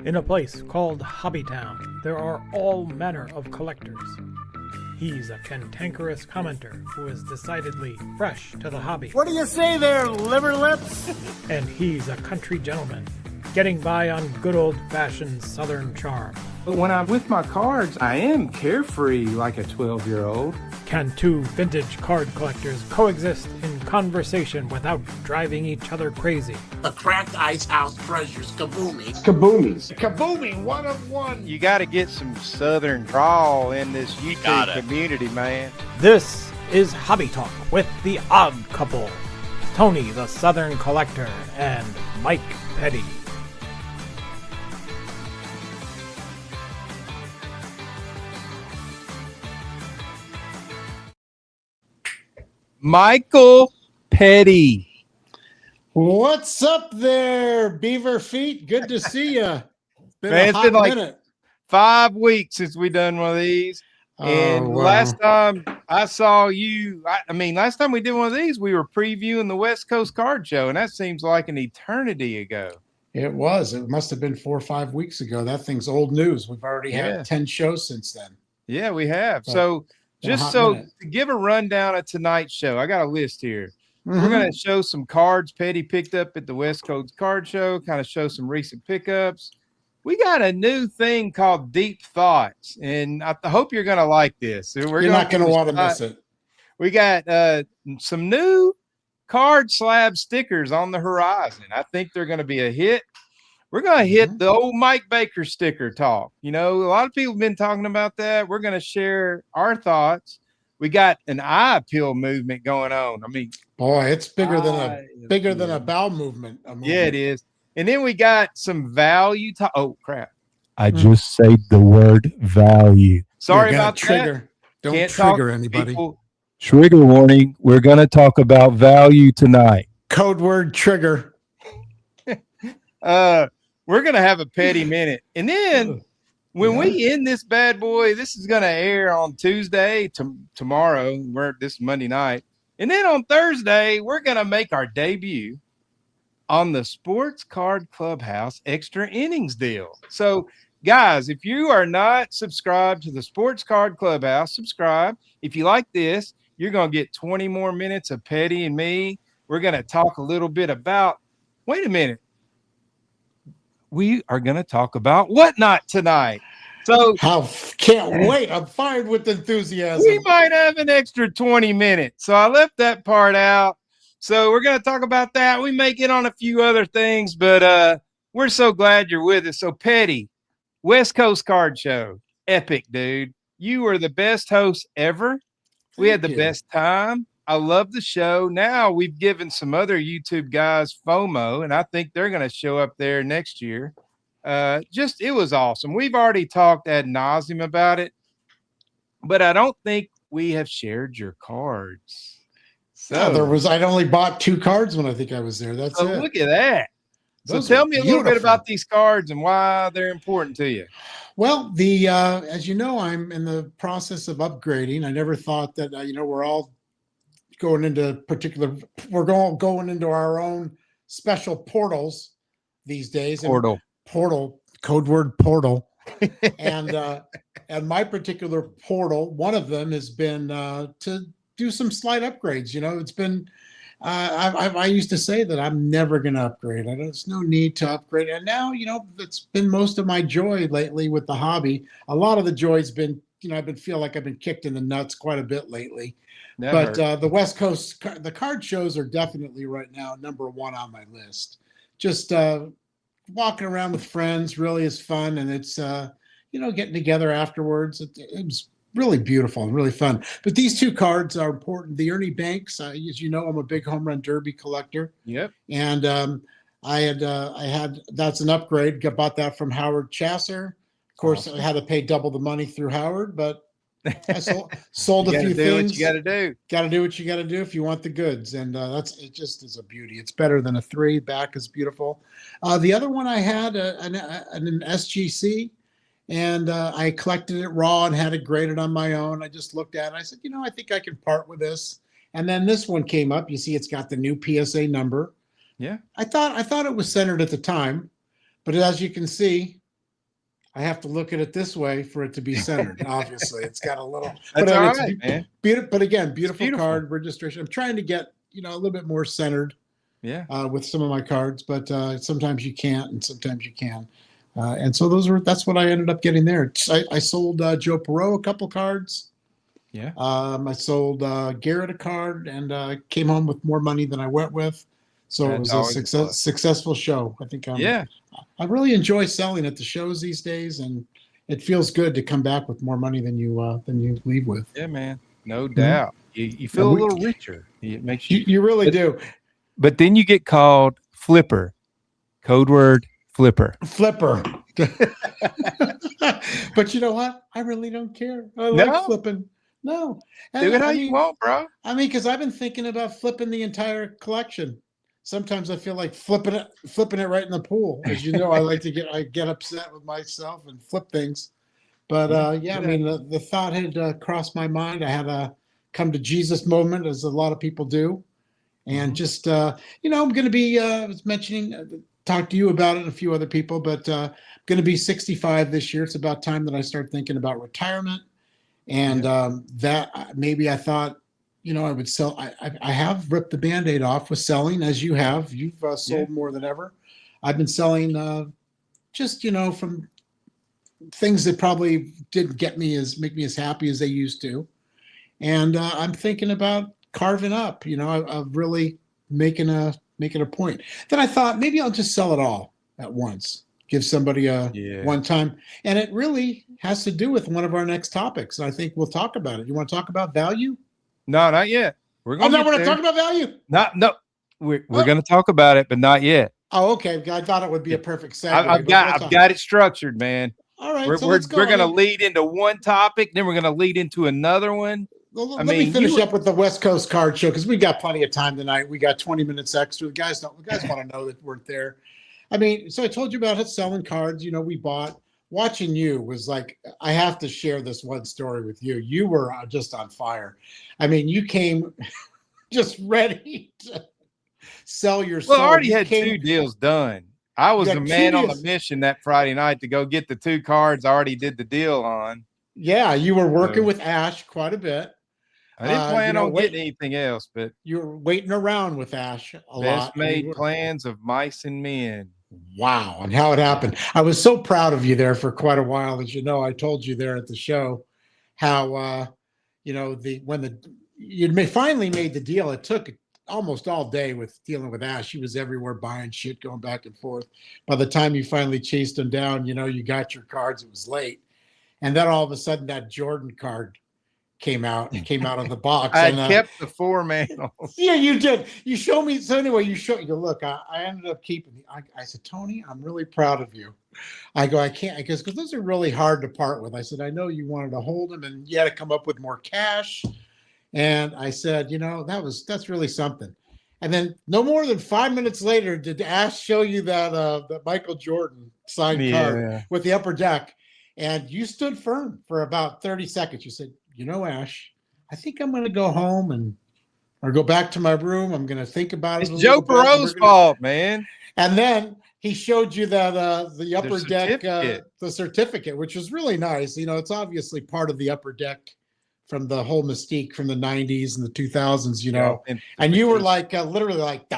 In a place called Hobbytown, there are all manner of collectors. He's a cantankerous commenter who is decidedly fresh to the hobby. What do you say there, liver lips? And he's a country gentleman, getting by on good old-fashioned Southern charm. But when I'm with my cards, I am carefree like a 12-year-old. Can two vintage card collectors coexist in conversation without driving each other crazy? The Cracked Ice House treasures Kaboomies. Kaboomy, one of one. You got to get some Southern drawl in this YouTube community, man. This is Hobby Talk with the Odd Couple, Tony the Southern Collector and Mike Petty. Michael Petty. What's up there, Beaver Feet? Good to see you. It's been like 5 weeks since we done one of these. Last time I saw you, last time we did one of these, we were previewing the West Coast Card Show, and that seems like an eternity ago. It was. It must have been 4 or 5 weeks ago. That thing's old news. We've already had 10 shows since then. Yeah, we have. So to give a rundown of tonight's show, I got a list here. Mm-hmm. We're going to show some cards Petty picked up at the West Coast Card Show, kind of show some recent pickups. We got a new thing called Deep Thoughts, and I hope you're going to like this. You're not going to want to miss it. We got some new card slab stickers on the horizon. I think they're going to be a hit. We're going to hit the old Mike Baker sticker talk. You know, a lot of people have been talking about that. We're going to share our thoughts. We got an eye appeal movement going on. I mean, boy, it's bigger than a bowel movement. Yeah, it is. And then we got some value. Oh, crap. I just said the word value. Sorry about trigger. That. Don't trigger anybody. Trigger warning. We're going to talk about value tonight. Code word trigger. We're going to have a Petty minute. And then when we end this bad boy, this is going to air on Tuesday, tomorrow. This is Monday night. And then on Thursday, we're going to make our debut on the Sports Card Clubhouse Extra Innings deal. So, guys, if you are not subscribed to the Sports Card Clubhouse, subscribe. If you like this, you're going to get 20 more minutes of Petty and me. We're going to talk a little bit about, wait a minute. We are going to talk about Whatnot tonight. So can't wait. I'm fired with enthusiasm. We might have an extra 20 minutes. So I left that part out. So we're going to talk about that. We may get on a few other things, but we're so glad you're with us. So Petty, West Coast Card Show, epic, dude. You were the best host ever. We had the best time. I love the show. Now we've given some other YouTube guys FOMO, and I think they're going to show up there next year. It was awesome. We've already talked ad nauseum about it, but I don't think we have shared your cards. So I'd only bought 2 cards when I think I was there. That's it. Look at that. So tell me a little bit about these cards and why they're important to you. Well, as you know, I'm in the process of upgrading. I never thought that, we're all going into going into our own special portals these days. Portal, code word portal. and my particular portal, one of them has been to do some slight upgrades. It's been, I used to say that I'm never going to upgrade. There's no need to upgrade. And now, it's been most of my joy lately with the hobby. A lot of the joy's been, I've been kicked in the nuts quite a bit lately. But the West Coast, the card shows are definitely right now number one on my list. Just walking around with friends really is fun, and it's getting together afterwards. It was really beautiful and really fun. But these 2 cards are important. The Ernie Banks, as you know, I'm a big home run derby collector. Yep. And I had that's an upgrade. Bought that from Howard Chasser. Of course, awesome. I had to pay double the money through Howard, but I sold a few things. You got to do. Got to do what you got to do if you want the goods, and it just is a beauty. It's better than a 3. Back is beautiful. The other one I had an SGC, and I collected it raw and had it graded on my own. I just looked at it. I said, I think I can part with this. And then this one came up. You see, it's got the new PSA number. Yeah. I thought it was centered at the time, but as you can see, I have to look at it this way for it to be centered. Obviously, it's got a little. That's but all it's right, man. But again, beautiful, beautiful. card registration. I'm trying to get a little bit more centered Yeah. with some of my cards, but sometimes you can't, and sometimes you can. And so that's what I ended up getting there. I sold Joe Perot a couple cards. Yeah. I sold Garrett a card, and came home with more money than I went with. So it That's was a always a plus. successful show. I think Yeah. I really enjoy selling at the shows these days, and it feels good to come back with more money than you leave with. Yeah, man. No doubt. You feel a little richer. It makes you. You really do. But then you get called flipper. Code word flipper. Flipper. But you know what? I really don't care. I No. like flipping. No. Do it how I you mean, want, bro. I mean, because I've been thinking about flipping the entire collection. Sometimes I feel like flipping it right in the pool. As you know, I get upset with myself and flip things. But yeah, I mean, the thought had crossed my mind. I had a come to Jesus moment, as a lot of people do, and just I'm going to be. I was mentioning, talk to you about it and a few other people, but I'm going to be 65 this year. It's about time that I start thinking about retirement, and that maybe I thought. I would sell. I have ripped the Band-Aid off with selling, as you have. You've sold more than ever. I've been selling just from things that probably didn't make me as happy as they used to. And I'm thinking about carving up. Of really making a point. Then I thought maybe I'll just sell it all at once. Give somebody a one time. And it really has to do with one of our next topics. I think we'll talk about it. You want to talk about value? No, not yet. We're Oh, going. no, we're not talking about value. No. We're going to talk about it, but not yet. Oh, okay. I thought it would be a perfect segue. I've got it structured, man. All right. We're So let's go. going to lead into one topic, then we're going to lead into another one. Let me finish up with the West Coast Card Show, because we got plenty of time tonight. We got 20 minutes extra. The guys want to know that we're there. I mean, so I told you about selling cards. We bought. Watching you was like, I have to share this one story with you. You were just on fire. I mean, you came just ready to sell your soul. Well, I already had 2 deals done. I was the man on the deals. mission that Friday night to go get the 2 cards I already did the deal on. Yeah, you were working with Ash quite a bit. I didn't plan on getting anything else, but you were waiting around with Ash a lot. best made plans of mice and men. Wow, and how it happened. I was so proud of you there for quite a while. As you know, I told you there at the show how when you finally made the deal, it took almost all day with dealing with Ash. He was everywhere buying shit, going back and forth. By the time you finally chased him down, you got your cards. It was late, and then all of a sudden that Jordan card came out of the box. I and, kept the 4 manuals. Yeah, you did. You showed me. So anyway, you look, I ended up keeping. I said, Tony, I'm really proud of you. I go, I can't, because those are really hard to part with. I said, I know you wanted to hold them and you had to come up with more cash. And I said, that's really something. And then no more than 5 minutes later, did Ash show you that Michael Jordan signed card with the upper deck. And you stood firm for about 30 seconds. You said, Ash, I think I'm going to go home or go back to my room. I'm going to think about it. It's Joe Perot's fault, man. And then he showed you that the upper deck, certificate. The certificate, which was really nice. It's obviously part of the upper deck from the whole mystique from the 90s and the 2000s, and you were like literally like,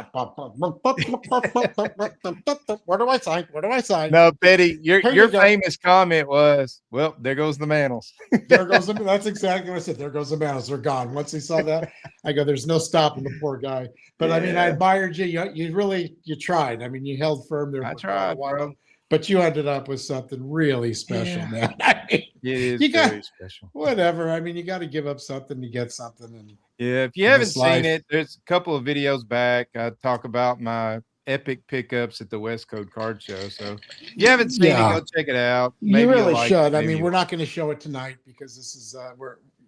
where do I sign? Where do I sign? No, Petty, your go. famous comment was, well, there goes the mantles. There goes that's exactly what I said. There goes the mantles. They're gone. Once he saw that, I go, there's no stopping the poor guy. But I mean, I admired you. You tried. I mean, you held firm there. I tried, bro. But you ended up with something really special, man. I mean, it is very special. Whatever. I mean, you got to give up something to get something. And yeah, if you haven't seen it, there's a couple of videos back. I talk about my epic pickups at the West Coast Card Show. So if you haven't seen it, go check it out. Maybe you really should. I mean, we're not going to show it tonight because this is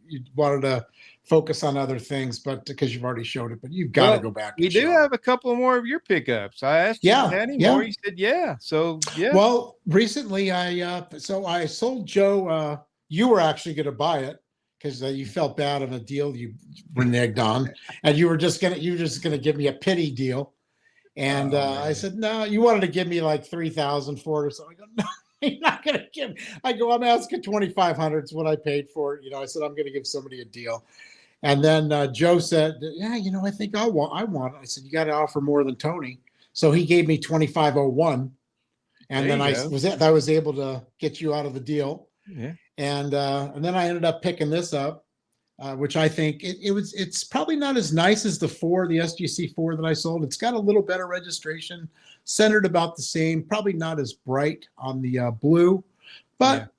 you wanted to focus on other things, but because you've already showed it, but you've got to go back. We do have a couple more of your pickups. I asked you if you had any more. You said So yeah. Well, recently I sold Joe. You were actually going to buy it because you felt bad on a deal you reneged on, and you were just gonna give me a pity deal, and I said no. You wanted to give me like 3,000 for it or something. I go, You're not going to give. I go, I'm asking 2,500 is what I paid for it. I said, I'm going to give somebody a deal. And then Joe said, yeah, I think I want it. I said, you got to offer more than Tony. So he gave me 2,501. And then I was able to get you out of the deal. Yeah. And then I ended up picking this up, which I think it's probably not as nice as the SGC 4 that I sold. It's got a little better registration, centered about the same, probably not as bright on the blue, but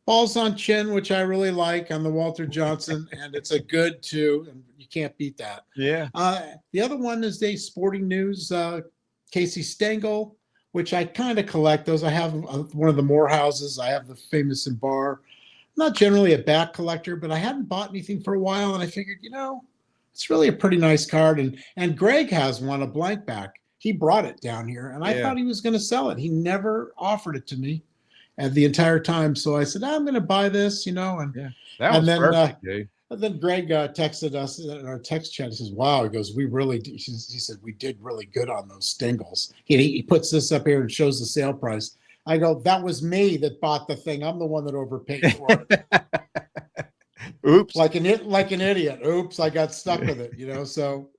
balls on chin, which I really like on the Walter Johnson, and it's a good too, and you can't beat that. Yeah. The other one is the Sporting News Casey Stengel, which I kind of collect those. I have one of the Morehouses. I have the Famous and Bar. Not generally a back collector, but I hadn't bought anything for a while, and I figured, it's really a pretty nice card. And Greg has one, a blank back. He brought it down here, and I thought he was going to sell it. He never offered it to me at the entire time. So I said, I'm going to buy this, and that was perfect, dude. And then Greg texted us in our text chat. He says, wow, he goes, he said, we did really good on those Stengels. He puts this up here and shows the sale price. I go, that was me that bought the thing. I'm the one that overpaid for it. Oops. Like an idiot. Oops, I got stuck with it, so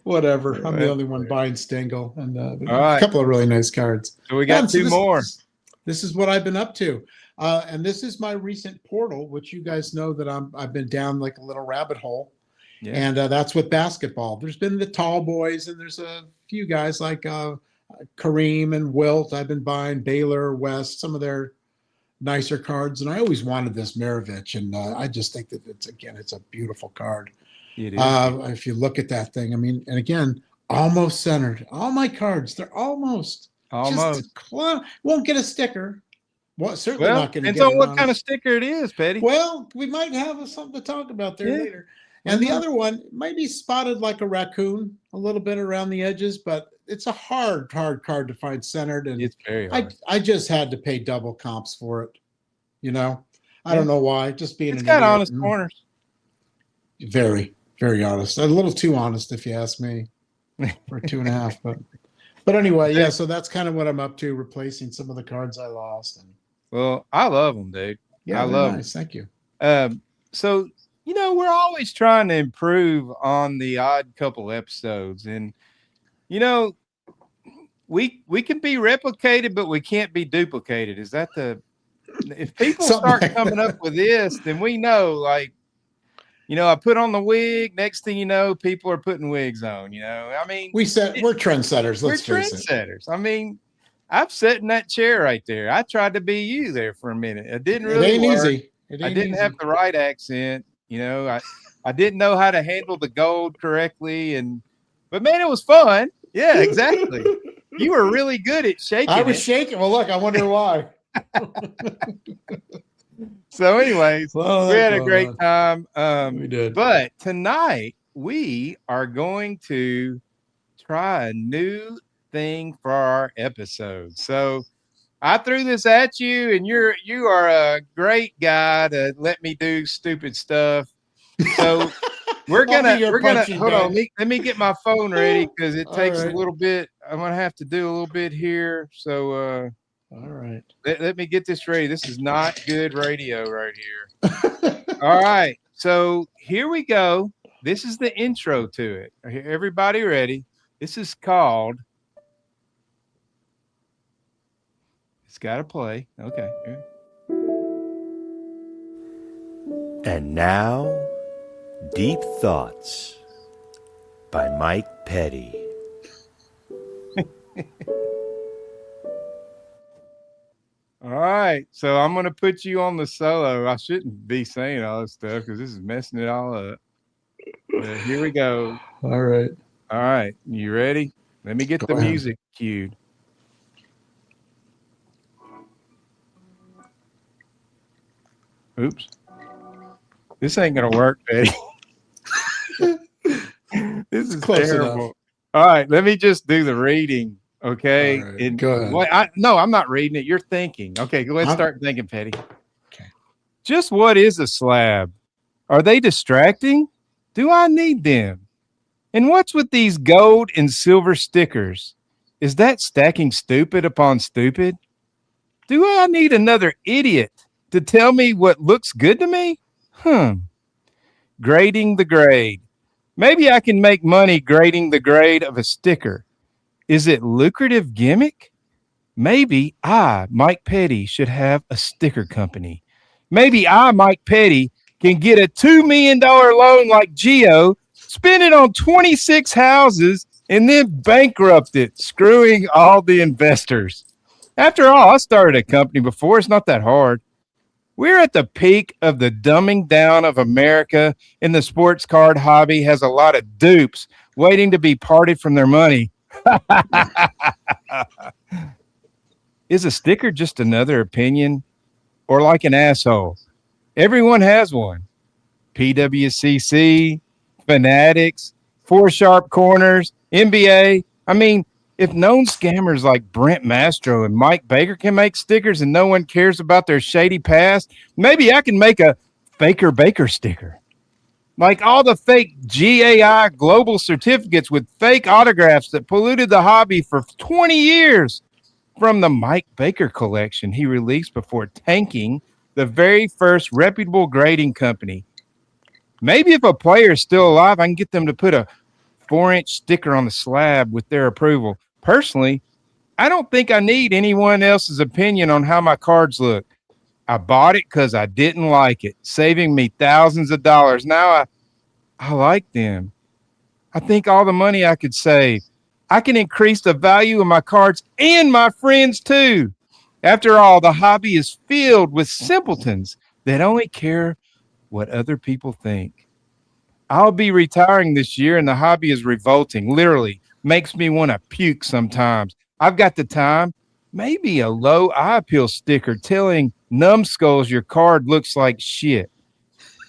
whatever. I'm the only one buying Stengel. And a couple of really nice cards. So we got two more. This is what I've been up to. And this is my recent portal, which you guys know that I've been down like a little rabbit hole. Yeah. And that's with basketball. There's been the tall boys, and there's a few guys like Kareem and Wilt. I've been buying Baylor, West, some of their nicer cards. And I always wanted this Maravich, and I just think that it's a beautiful card. It is. If you look at that thing, and again, almost centered. All my cards, they're almost. Just won't get a sticker. Well, certainly not going to get. And so, what kind of sticker it is, Petty? Well, we might have something to talk about there later. And the other one might be spotted like a raccoon, a little bit around the edges, but it's a hard card to find centered. And it's very hard. I just had to pay double comps for it. I don't know why. Just being it's got honest corners. Very, very honest. A little too honest, if you ask me, for 2.5. But anyway, so that's kind of what I'm up to, replacing some of the cards I lost. Well, I love them, dude. Yeah, I love them. Thank you. So, we're always trying to improve on the odd couple episodes. And, we can be replicated, but we can't be duplicated. Is that if people start coming up with this, then we know, I put on the wig. Next thing you know, people are putting wigs on. We're trendsetters. Let's face it. We're trendsetters. I've sat in that chair right there. I tried to be you there for a minute. It didn't really work. Easy. I didn't have the right accent. I didn't know how to handle the gold correctly. But man, it was fun. Yeah, exactly. You were really good at shaking. I was shaking. Well, look, I wonder why. So anyways, we had a great time. We did. But tonight we are going to try a new thing for our episode. So I threw this at you, and you are a great guy to let me do stupid stuff. So we're gonna hold on. Let me get my phone ready, because it takes a little bit. I'm gonna have to do a little bit here. So all right. Let me get this ready. This is not good radio right here. All right. So here we go. This is the intro to it. Everybody ready? This is called. It's got to play. Okay. And now, Deep Thoughts by Mike Petty. All right, so I'm going to put you on the solo. I shouldn't be saying all this stuff because this is messing it all up. But here we go. All right. You ready? Let me get the music cued. Oops. This ain't going to work, Betty. This is close terrible. Enough. All right, let me just do the reading. Okay. Right, go ahead. No, I'm not reading it. You're thinking. Okay, let's start thinking, Petty. Okay. Just what is a slab? Are they distracting? Do I need them? And what's with these gold and silver stickers? Is that stacking stupid upon stupid? Do I need another idiot to tell me what looks good to me? Grading the grade. Maybe I can make money grading the grade of a sticker. Is it lucrative gimmick? Maybe I, Mike Petty, should have a sticker company. Maybe I, Mike Petty, can get a $2 million loan like Geo, spend it on 26 houses, and then bankrupt it, screwing all the investors. After all, I started a company before. It's not that hard. We're at the peak of the dumbing down of America, and the sports card hobby has a lot of dupes waiting to be parted from their money. Is a sticker just another opinion, or like an asshole? Everyone has one. PWCC, Fanatics, Four Sharp Corners, NBA. I mean, if known scammers like Brent Mastro and Mike Baker can make stickers and no one cares about their shady past, maybe I can make a Faker Baker sticker. Like all the fake GAI global certificates with fake autographs that polluted the hobby for 20 years. From the Mike Baker collection he released before tanking the very first reputable grading company. Maybe if a player is still alive, I can get them to put a 4-inch sticker on the slab with their approval. Personally, I don't think I need anyone else's opinion on how my cards look. I bought it because I didn't like it, saving me thousands of dollars. Now I like them. I think all the money I could save, I can increase the value of my cards and my friends too. After all, the hobby is filled with simpletons that only care what other people think. I'll be retiring this year and the hobby is revolting. Literally makes me want to puke sometimes. I've got the time. Maybe a low eye appeal sticker telling numbskulls your card looks like shit.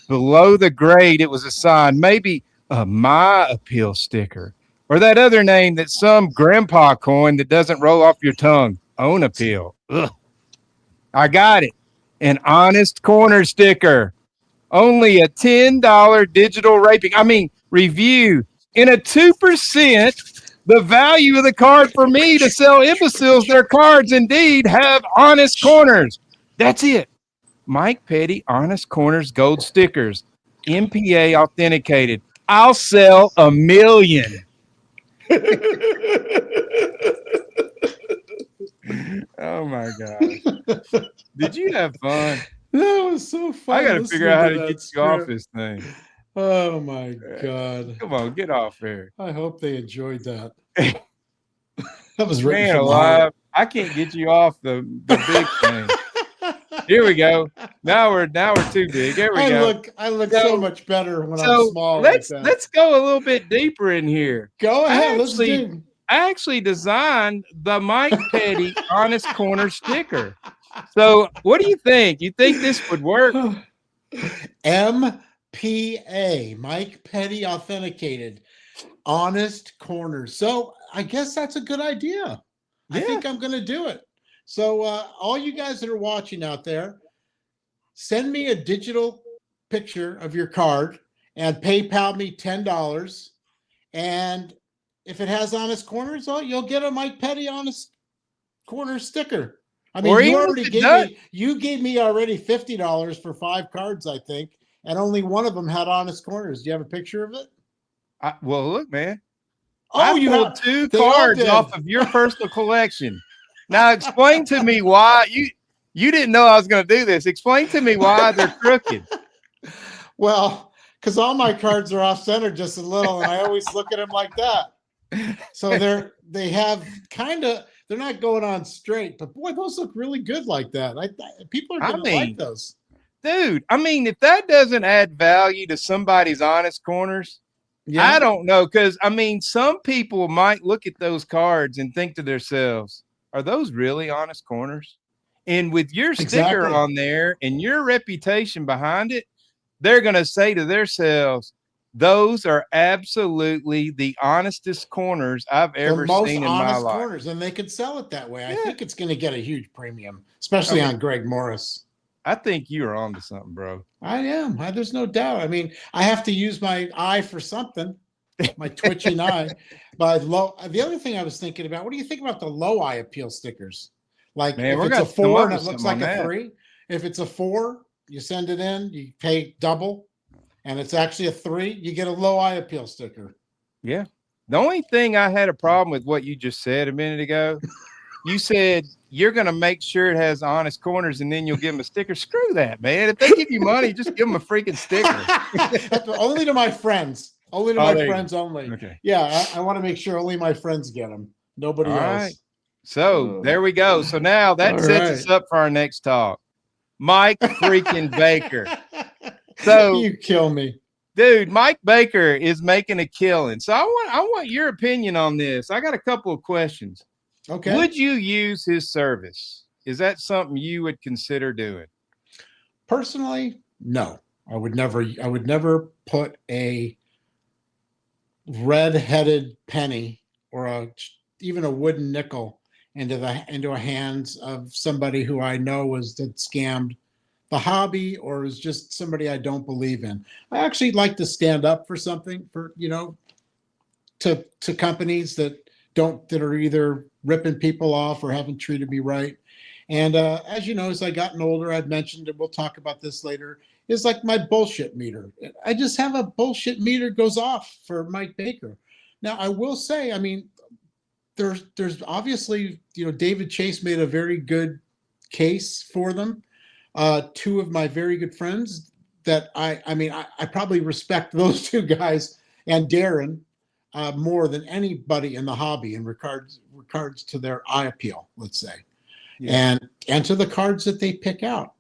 Below the grade, it was assigned maybe a my appeal sticker. Or that other name that some grandpa coined that doesn't roll off your tongue. Own appeal. Ugh. I got it. An honest corner sticker. Only a $10 digital review. And a 2%, the value of the card for me to sell imbeciles their cards indeed have honest corners. That's it. Mike Petty Honest Corners Gold Stickers. MPA authenticated. I'll sell 1 million. Oh my gosh. Did you have fun? That was so fun. I gotta figure out how to get you off this thing. Oh my God. Come on, get off here. I hope they enjoyed that. That was written Man from the alive. heart. I can't get you off the big thing. Here we go. Now we're too big. There we go. I look so much better when I'm So small. let's like that. let's go a little bit deeper in here. Go ahead. I actually designed the Mike Petty Honest Corner sticker. So what do you think? You think this would work? MPA, Mike Petty authenticated, honest corners. So I guess that's a good idea. I Yeah. think I'm going to do it. So all you guys that are watching out there, send me a digital picture of your card and PayPal me $10. And if it has honest corners, you'll get a Mike Petty honest corner sticker. I mean, Or you even already if it gave does- me, you gave me already $50 for 5 cards, I think, and only one of them had honest corners. Do you have a picture of it? Well, look, man. Oh, I you pulled have 2 they all cards did. off of your personal collection. Now explain to me why you didn't know I was going to do this. Explain to me why they're crooked. Well, because all my cards are off center just a little, and I always look at them like that. So they're not going on straight, but boy, those look really good like that. People are going to like those. Dude, I mean, if that doesn't add value to somebody's honest corners, Yeah, I don't know. Because, I mean, some people might look at those cards and think to themselves, are those really honest corners? And with your sticker Exactly. on there and your reputation behind it, they're going to say to themselves, those are absolutely the honestest corners I've ever the most seen in my honest life. corners, and they could sell it that way. I Yeah. think it's going to get a huge premium, especially on Greg Morris. I think you're onto something, bro. I am. There's no doubt. I mean, I have to use my eye for something, my twitching eye. But the other thing I was thinking about, what do you think about the low eye appeal stickers? Like Man, if we're it's a gonna come 4 up and it with looks something like on a that. 3, if it's a 4, you send it in, you pay double, and it's actually a 3, you get a low eye appeal sticker. Yeah. The only thing I had a problem with what you just said a minute ago, you said you're going to make sure it has honest corners and then you'll give them a sticker. Screw that, man. If they give you money, just give them a freaking sticker. That's only to my friends. Only to Oh, my there you go. friends only. Okay. Yeah, I want to make sure only my friends get them. Nobody All else. right. So there we go. So now that All sets us right. up for our next talk. Mike freaking Baker. So, You kill me. dude, Mike Baker is making a killing. So I want your opinion on this. I got a couple of questions. Okay. Would you use his service? Is that something you would consider doing? Personally, no. I would never put a red-headed penny or even a wooden nickel into the hands of somebody who I know that scammed the hobby or is just somebody I don't believe in. I actually like to stand up for something to companies that are either ripping people off or haven't treated me right. And as you know, as I gotten older, I've mentioned, and we'll talk about this later, is like my bullshit meter. I just have a bullshit meter goes off for Mike Baker. Now, I will say, I mean, there's obviously, David Chase made a very good case for them. Two of my very good friends that I probably respect those two guys and Darren more than anybody in the hobby in regards to their eye appeal, let's say. Yeah. And to the cards that they pick out.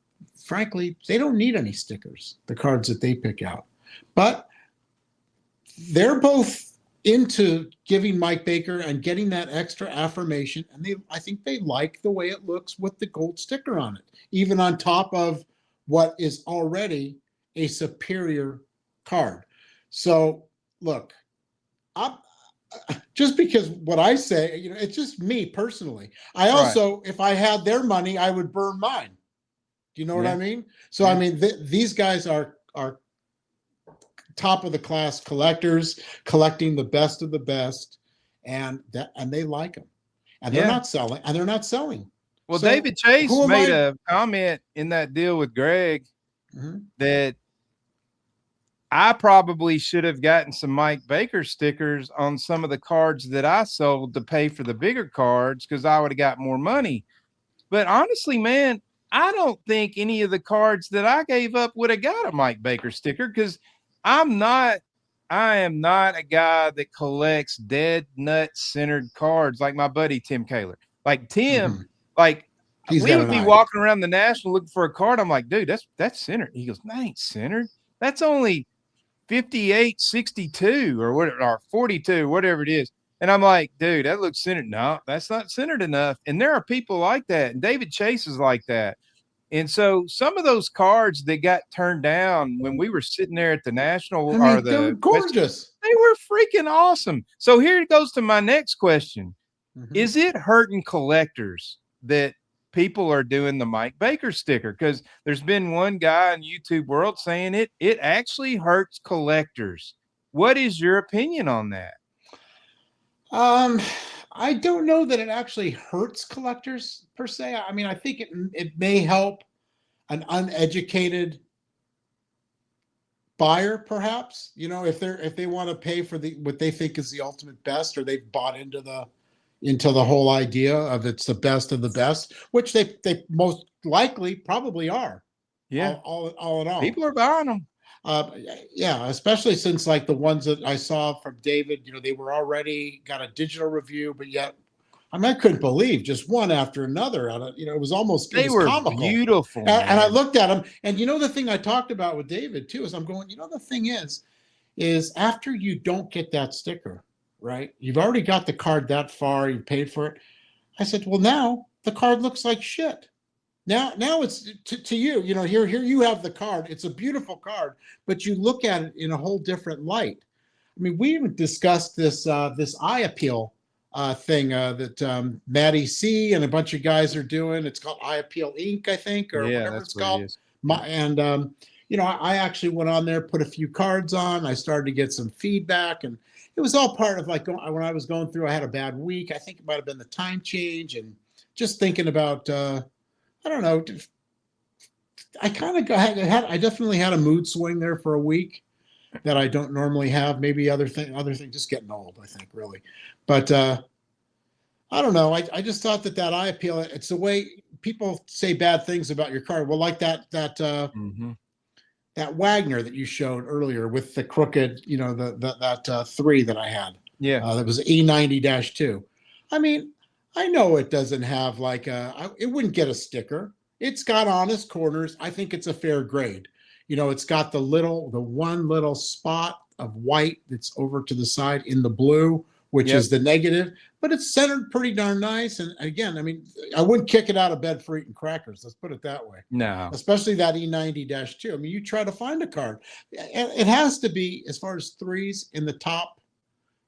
Frankly, they don't need any stickers, the cards that they pick out. But they're both into giving Mike Baker and getting that extra affirmation. And I think they like the way it looks with the gold sticker on it, even on top of what is already a superior card. So look, just because what I say, it's just me personally. I also, if I had their money, I would burn mine. Do you know what I mean? So, I mean, these guys are top of the class collectors, collecting the best of the best, and they like them, and they're not selling. Well, So, David Chase who am made I- a comment in that deal with Greg Mhm. that I probably should have gotten some Mike Baker stickers on some of the cards that I sold to pay for the bigger cards because I would have got more money. But honestly, man, I don't think any of the cards that I gave up would have got a Mike Baker sticker because I am not a guy that collects dead nut centered cards like my buddy Tim Kaler. Like Tim, Mhm. like He's we got would an be eye. walking around the National looking for a card. I'm like, dude, that's centered. He goes, that ain't centered. That's only 58, 62 or whatever, or 42, whatever it is. And I'm like, dude, that looks centered. No, that's not centered enough. And there are people like that. And David Chase is like that. And so some of those cards that got turned down when we were sitting there at the National They're gorgeous. they were freaking awesome. So here it goes to my next question. Mhm. Is it hurting collectors that people are doing the Mike Baker sticker? Because there's been one guy in YouTube world saying it actually hurts collectors. What is your opinion on that? I don't know that it actually hurts collectors per se. I mean, I think it may help an uneducated buyer, perhaps. If they want to pay for what they think is the ultimate best, or they've bought into the whole idea of it's the best of the best, which they most likely probably are. Yeah, all in all, people are buying them. Yeah, especially since like the ones that I saw from David, they were already got a digital review, but yet, I mean, I couldn't believe just one after another. It was almost They were comical. beautiful. And I man. looked at them, and the thing I talked about with David too is I'm going, the thing is after you don't get that sticker, right? You've already got the card that far, you paid for it. I said, well, now the card looks like shit. Now it's to you, here you have the card. It's a beautiful card, but you look at it in a whole different light. I mean, we even discussed this eye appeal thing that Maddie C and a bunch of guys are doing. It's called Eye Appeal Inc., I think, or whatever that's it's what it called. is. I actually went on there, put a few cards on. I started to get some feedback, and it was all part of like when I was going through. I had a bad week. I think it might have been the time change and just thinking about, I don't know. I kind of I definitely had a mood swing there for a week that I don't normally have. Maybe other thing, just getting old, I think, really. But I don't know. I just thought that eye appeal, it's the way people say bad things about your car. Well, like that Wagner that you showed earlier with the crooked, that 3 that I had. Yeah. That was E90-2. I mean, I know it doesn't have like it wouldn't get a sticker. It's got honest corners. I think it's a fair grade. It's got the one little spot of white that's over to the side in the blue, which is the negative, but it's centered pretty darn nice. And again, I mean, I wouldn't kick it out of bed for eating crackers. Let's put it that way. No. Especially that E90-2. I mean, you try to find a card. It has to be, as far as 3s, in the top,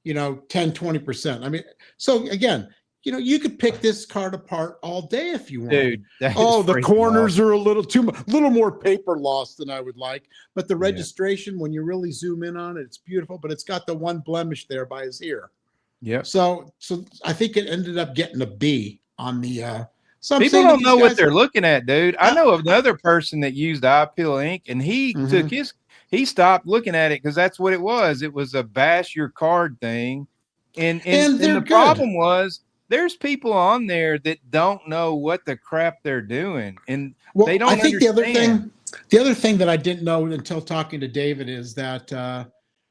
10, 20%. I mean, so again, you could pick this card apart all day if you want. Dude, the corners are a little more paper loss than I would like. But the registration, when you really zoom in on it, it's beautiful. But it's got the one blemish there by his ear. Yeah. So I think it ended up getting a B on the. People don't know what they're looking at, dude. I know of another person that used eye appeal ink, and he he stopped looking at it because that's what it was. It was a bash your card thing, and the problem was, there's people on there that don't know what the crap they're doing, and they don't. I think understand. The other thing that I didn't know until talking to David is that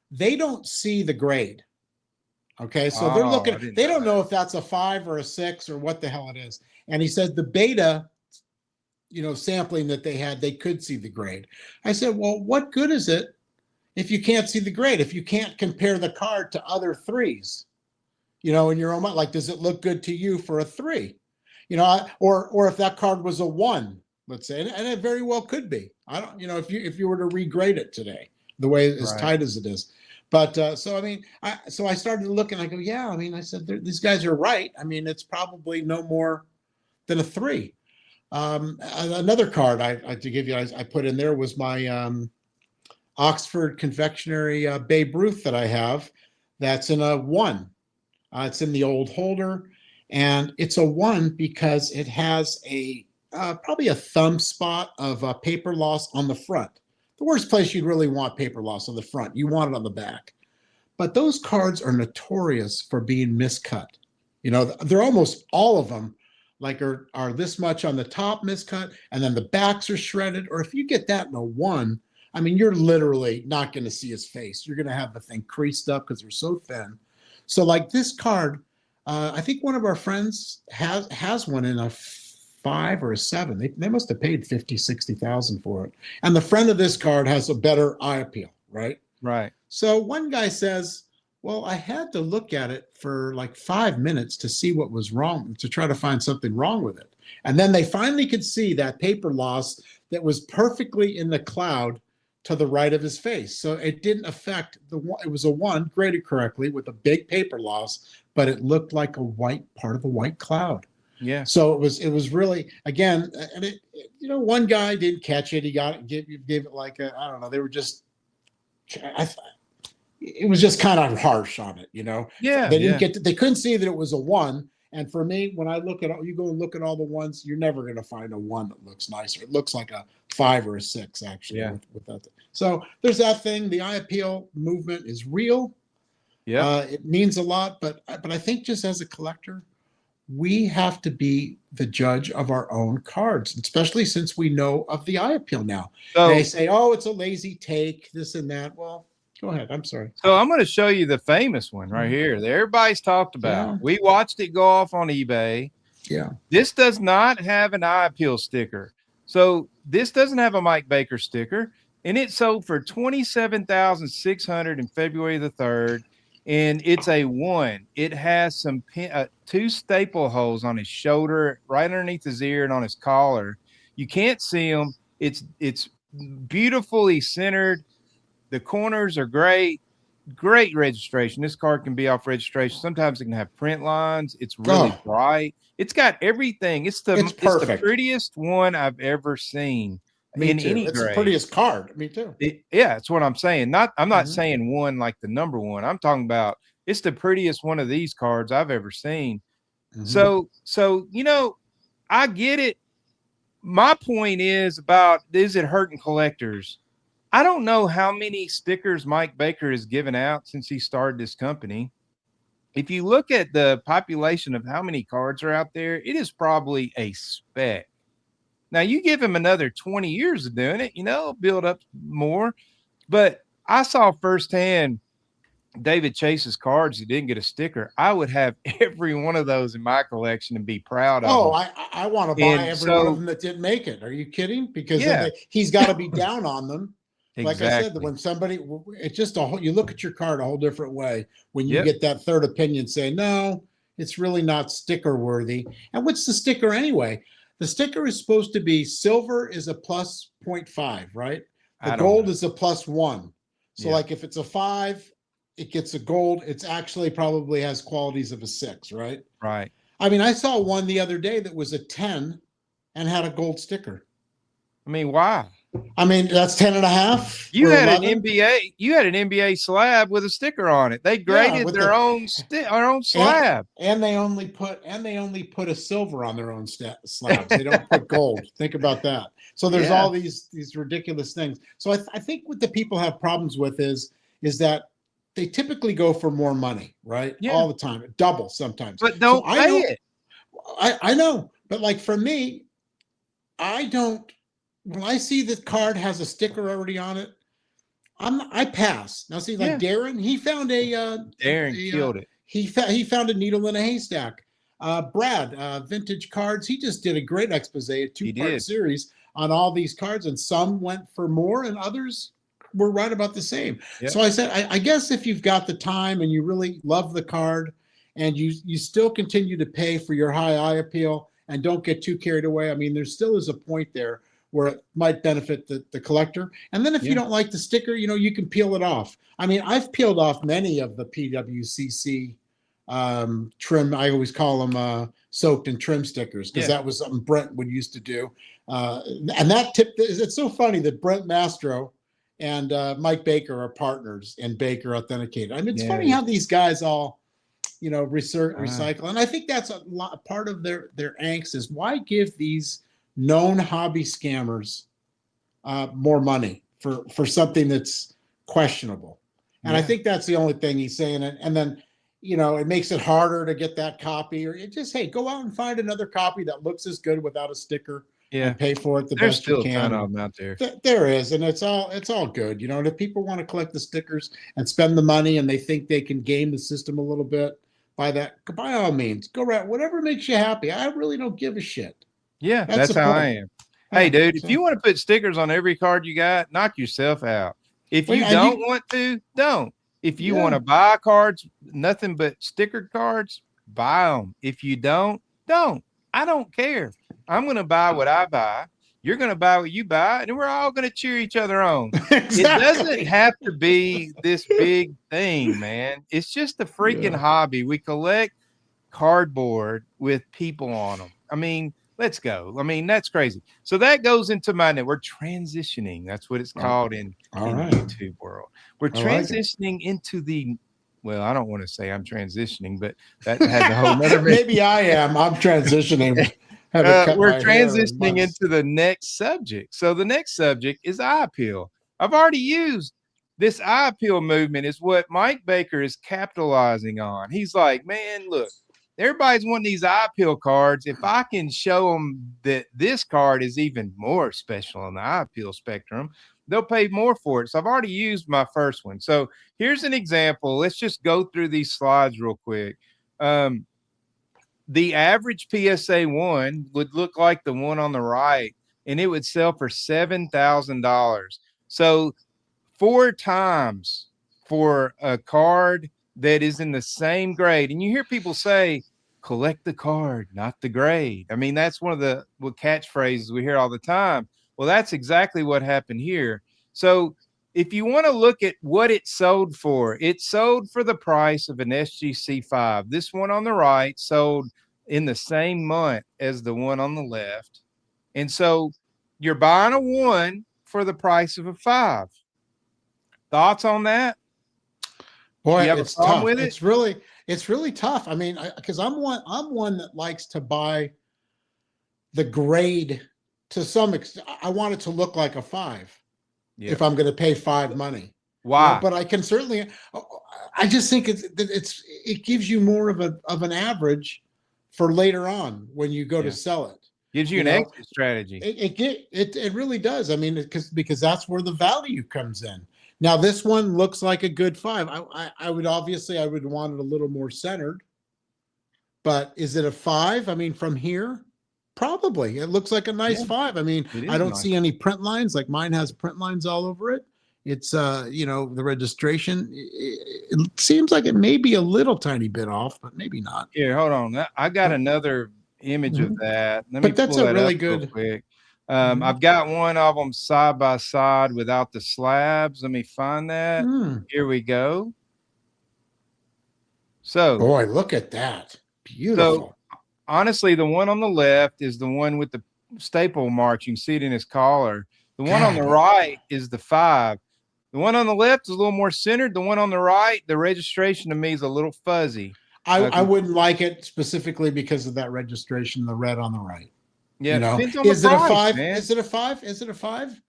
they don't see the grade. Okay, so they're looking. They don't know if that's a 5 or a 6 or what the hell it is. And he said the beta, sampling that they had, they could see the grade. I said, well, what good is it if you can't see the grade? If you can't compare the card to other 3s? In your own mind, like, does it look good to you for a 3? Or if that card was a 1, let's say, and it very well could be. I don't, if you were to regrade it today, the way as tight as it is. But so I mean, I started to look and I go, yeah. I mean, I said these guys are right. I mean, it's probably no more than a 3. Another card I to give you, I put in there was my Oxford Confectionery Babe Ruth that I have. That's in a 1. It's in the old holder, and it's a 1 because it has a probably a thumb spot of paper loss on the front. The worst place you'd really want paper loss on the front. You want it on the back. But those cards are notorious for being miscut. They're almost all of them like are this much on the top miscut, and then the backs are shredded. Or if you get that in a 1, I mean, you're literally not going to see his face. You're going to have the thing creased up because they're so thin. So like this card, I think one of our friends has one in a 5 or a 7. They must have paid 50, 60,000 for it. And the friend of this card has a better eye appeal, right? Right. So one guy says, well, I had to look at it for like 5 minutes to see what was wrong, to try to find something wrong with it. And then they finally could see that paper loss that was perfectly in the cloud to the right of his face. So it didn't affect it was a 1 graded correctly with a big paper loss, but it looked like a white part of a white cloud. Yeah. So it was really, again, and one guy didn't catch it. He gave it like I don't know. They were just, it was just kind of harsh on it, Yeah. They didn't they couldn't see that it was a 1. And for me, when I look at you go and look at all the 1s, you're never going to find a 1 that looks nicer. It looks like a 5 or a 6 actually. Yeah. With that. So there's that thing. The eye appeal movement is real. Yeah. It means a lot, but I think just as a collector, we have to be the judge of our own cards, especially since we know of the eye appeal now. So, they say, oh, it's a lazy take, this and that. Well, go ahead. I'm sorry. So I'm going to show you the famous one right here that everybody's talked about. Yeah. We watched it go off on eBay. Yeah. This does not have an eye appeal sticker. So this doesn't have a Mike Baker sticker, and it sold for $27,600 in February the 3rd. And it's a 1. It has some 2 staple holes on his shoulder, right underneath his ear, and on his collar. You can't see them. It's beautifully centered. The corners are great. Great registration. This card can be off registration. Sometimes it can have print lines. It's really bright. It's got everything. It's the prettiest one I've ever seen. Me too. It's the prettiest card. Me too. Yeah, that's what I'm saying. I'm not saying 1 like the number 1. I'm talking about it's the prettiest one of these cards I've ever seen. So I get it. My point is it hurting collectors? I don't know how many stickers Mike Baker has given out since he started this company. If you look at the population of how many cards are out there, it is probably a speck. Now, you give him another 20 years of doing it, build up more. But I saw firsthand David Chase's cards that didn't get a sticker. I would have every one of those in my collection and be proud of them. I want to buy every one of them that didn't make it. Are you kidding? Because he's got to be down on them. Like I said, when somebody, it's just you look at your card a whole different way when you get that third opinion saying, no, it's really not sticker worthy. And what's the sticker anyway? The sticker is supposed to be silver is a plus 0.5, right? The gold is a +1. So like if it's a 5, it gets a gold. It's actually probably has qualities of a 6, right? Right. I mean, I saw one the other day that was a 10 and had a gold sticker. I mean, why? I mean, that's 10 and a half. You had an NBA slab with a sticker on it. They graded their own slab. And they only put a silver on their own slabs. They don't put gold. Think about that. So there's all these ridiculous things. So I think what the people have problems with is that they typically go for more money, right? Yeah. All the time, double sometimes. But don't pay it. I know, but like for me, I don't. When I see the card has a sticker already on it, I pass. Now see, like Darren, he found killed it. He found a needle in a haystack. Brad, Vintage Cards, he just did a great expose, a 2-part series on all these cards, and some went for more and others were right about the same. Yep. So I said, I guess if you've got the time and you really love the card and you still continue to pay for your high eye appeal and don't get too carried away, I mean, there still is a point there where it might benefit the collector. And then if you don't like the sticker, you can peel it off. I mean, I've peeled off many of the PWCC trim. I always call them soaked and trim stickers because that was something Brent would used to do. And that tip, it's so funny that Brent Mastro and Mike Baker are partners in Baker Authenticated. I mean, it's funny how these guys all, recycle. And I think that's part of their angst is why give these known hobby scammers more money for something that's questionable. And I think that's the only thing he's saying. And then, it makes it harder to get that copy, or it just, hey, go out and find another copy that looks as good without a sticker. And pay for it the best you can. There's still a ton of them out there. There is, and it's all good. And if people want to collect the stickers and spend the money and they think they can game the system a little bit, by all means, go right. Whatever makes you happy. I really don't give a shit. Yeah, that's how I am. Hey, dude, if you want to put stickers on every card you got, knock yourself out. If you don't want to, don't. If you want to buy cards, nothing but sticker cards, buy them. If you don't. I don't care. I'm going to buy what I buy. You're going to buy what you buy, and we're all going to cheer each other on. Exactly. It doesn't have to be this big thing, man. It's just a freaking hobby. We collect cardboard with people on them. I mean, let's go. I mean, that's crazy. So that goes into my net. We're transitioning. That's what it's called in the YouTube world. We're transitioning into the, well, I don't want to say I'm transitioning, but that has a whole nother. Maybe I am. I'm transitioning. We're transitioning into the next subject. So the next subject is eye appeal. I've already used this eye appeal movement is what Mike Baker is capitalizing on. He's like, man, look, everybody's wanting these eye appeal cards. If I can show them that this card is even more special on the eye appeal spectrum, they'll pay more for it. So I've already used my first one. So here's an example. Let's just go through these slides real quick. The average PSA 1 would look like the one on the right, and it would sell for $7,000. So 4 times for a card that is in the same grade. And you hear people say, collect the card, not the grade. I mean, that's one of the catchphrases we hear all the time. Well, that's exactly what happened here. So if you want to look at what it sold for the price of an SGC5. This one on the right sold in the same month as the one on the left. And so you're buying a 1 for the price of a 5. Thoughts on that? Boy, it's tough. It's really tough. I mean, because I'm one that likes to buy the grade to some extent. I want it to look like a 5 Yeah. if I'm going to pay 5 money. Why? But I can certainly. I just think it gives you more of an average for later on when you go Yeah. to sell it. Gives you you an know, exit strategy. It really does. I mean, because that's where the value comes in. Now this one looks like a good 5. I would want it a little more centered. But is it a 5? I mean, from here, probably. It looks like a nice Yeah, 5. I mean, it is I don't nice. see any print lines. Like mine has print lines all over it. It's the registration. It seems like it may be a little tiny bit off, but maybe not. Here, hold on. I got another image of Mhm. that. Let me But that's pull a that really up real good. quick. Mhm. I've got one of them side by side without the slabs. Let me find that. Mm. Here we go. So, Boy, look at that. Beautiful. honestly, the one on the left is the one with the staple marks. You can see it in his collar. The one on the God. right is the 5. The one on the left is a little more centered. The one on the right, the registration to me is a little fuzzy. I wouldn't like it specifically because of that registration, the red on the right. Yeah, You know, depends on the is it a price, 5? man. Is it a 5? Is it a 5?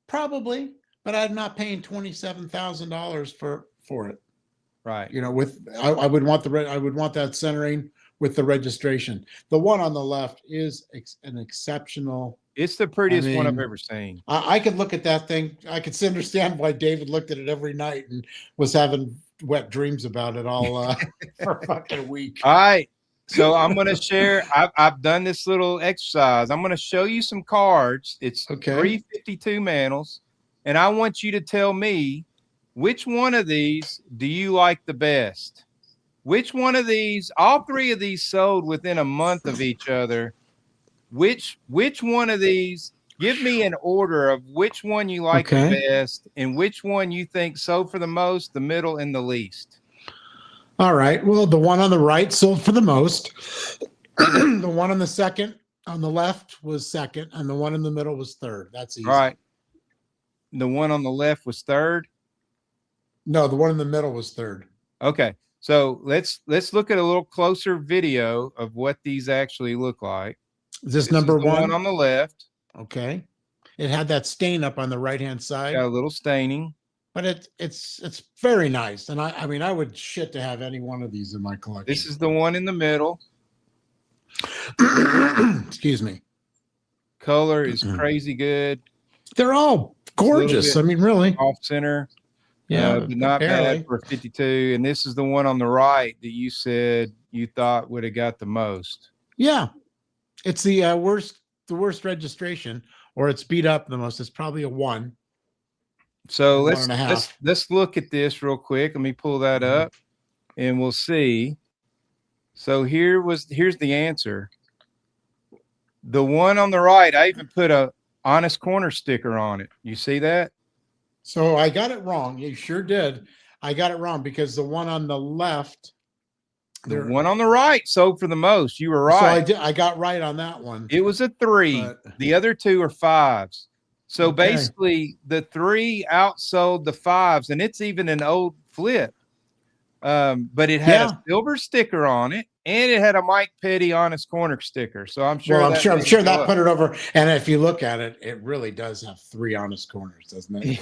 Probably, but I'm not paying $27,000 for it. Right. You know, I would want I would want that centering with the registration. The one on the left is an exceptional. It's the prettiest one I've mean, ever seen. I could look at that thing. I could understand why David looked at it every night and was having wet dreams about it all for fucking a week. All right. So I'm going to share. I've done this little exercise. I'm going to show you some cards. It's Okay. 352 Manels. And I want you to tell me which one of these do you like the best? Which one of these, all three of these sold within a month of each other. Which one of these, give me an order of which one you like the Okay. best and which one you think sold for the most, the middle, and the least. All right. Well, the one on the right sold for the most. The one on the left was second, and the one in the middle was third. That's easy. All right. The one on the left was third. No, the one in the middle was third. Okay. So let's look at a little closer video of what these actually look like. Is this This number is the one? one on the left. Okay. It had that stain up on the right-hand side, Got a little staining. but it's very nice. And I mean, I would shit to have any one of these in my collection. This is the one in the middle. Excuse me. Color is crazy good. They're all gorgeous. bit I mean, really. Off center. Yeah, But not barely. bad for 52. And this is the one on the right that you said you thought would have got the most. Yeah. It's the worst registration, or it's beat up the most. It's probably a 1. So One and a half. let's look at this real quick. Let me pull that up and we'll see. So here's the answer. The one on the right, I even put a Honest Corner sticker on it. You see that? So I got it wrong. You sure did. I got it wrong because the one on the left, The one on the right sold for the most. You were so right. I got right on that one. It was a 3. But- The other 2 are 5s. So Okay. basically, the 3 outsold the 5s, and it's even an old flip. But it had Yeah. a silver sticker on it, and it had a Mike Petty Honest Corner sticker. So I'm sure. Well, I'm that sure made it that go put it over. And if you look at it, it really does have 3 honest corners, doesn't it?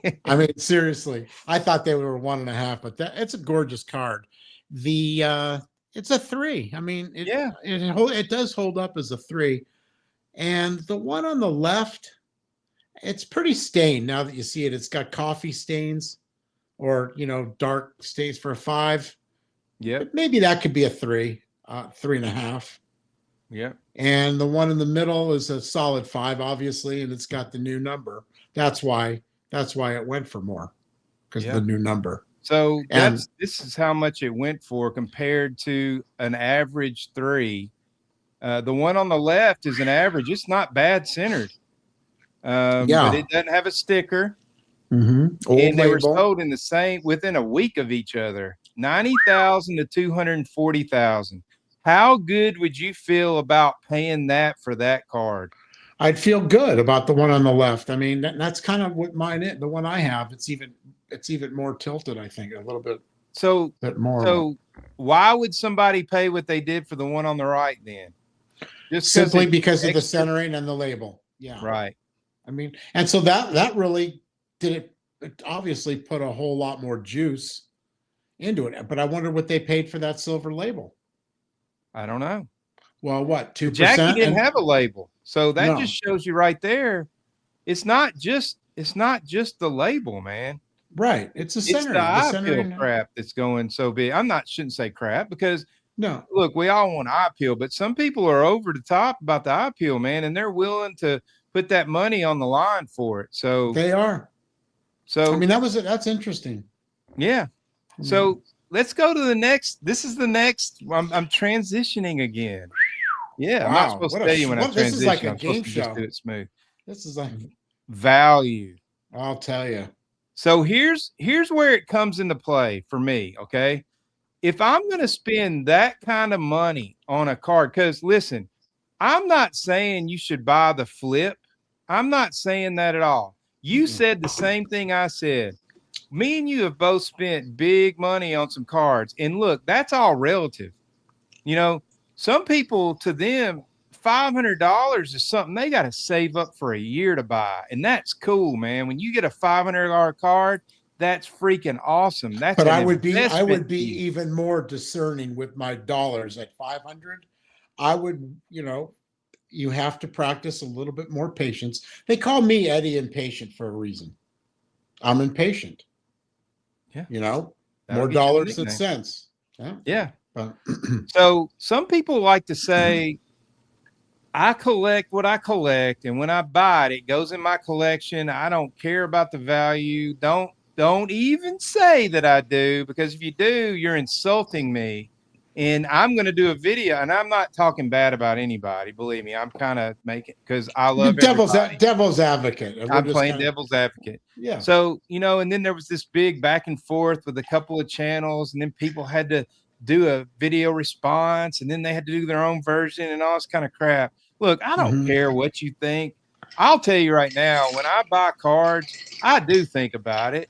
up. I mean, seriously, I thought they were 1.5, but it's a gorgeous card. It's a 3. I mean, it does hold up as a 3. And the one on the left, it's pretty stained. Now that you see it, it's got coffee stains, or dark stains for a 5. Yep. But maybe that could be a 3, 3.5. Yep. And the one in the middle is a solid 5, obviously, and it's got the new number. That's why it went for more, because Yeah. the new number. So And- this is how much it went for compared to an average 3. The one on the left is an average. It's not bad centered. Yeah. But it doesn't have a sticker. Mm-hmm. And they were sold in within a week of each other. 90,000 to 240,000. How good would you feel about paying that for that card? I'd feel good about the one on the left. I mean, that's kind of what mine is. The one I have, it's even more tilted. I think a little bit So more. why would somebody pay what they did for the one on the right then? Just simply it's because of the extra- centering and the label. Yeah. Right. I mean, and so that really did it obviously put a whole lot more juice into it. But I wonder what they paid for that silver label. I don't know. Well, what, 2%? Jackie didn't And- have a label. So that No. just shows you right there. It's not just the label, man. Right. It's a It's centering. the The eye centering. peel crap that's going so big. Shouldn't say crap because No. look, we all want eye peel, but some people are over the top about the eye peel, man, and they're willing to put that money on the line for it. So They are. so I mean, that's interesting. yeah. So let's go to the next. This is the next. I'm transitioning again. Yeah, I'm not Wow, supposed what to a tell you when I what- this is transition. like a I'm supposed game to just show. do it smooth. This is like, Value. I'll tell you. So here's where it comes into play for me. Okay. If I'm going to spend that kind of money on a card, because listen, I'm not saying you should buy the flip. I'm not saying that at all. You said the same thing I said. Me and you have both spent big money on some cards. And look, that's all relative. You know, some people, to them, $500 is something they got to save up for a year to buy. And that's cool, man. When you get a $500 card, that's freaking awesome. That's But an I would be investment to you. even more discerning with my dollars at 500. I would, you have to practice a little bit more patience. They call me Eddie Impatient for a reason. I'm impatient. Yeah. More That'll get you a dollars than nickname. cents. Yeah. But So some people like to say, I collect what I collect, and when I buy it, it goes in my collection. I don't care about the value. Don't even say that I do, because if you do, you're insulting me. And I'm going to do a video, and I'm not talking bad about anybody. Believe me, I'm kind of making, because I love everybody. devil's advocate. We're I'm just playing kinda- devil's advocate. Yeah. So, and then there was this big back and forth with a couple of channels, and then people had to do a video response, and then they had to do their own version and all this kind of crap. Look, I don't Mhm. care what you think. I'll tell you right now, when I buy cards, I do think about it.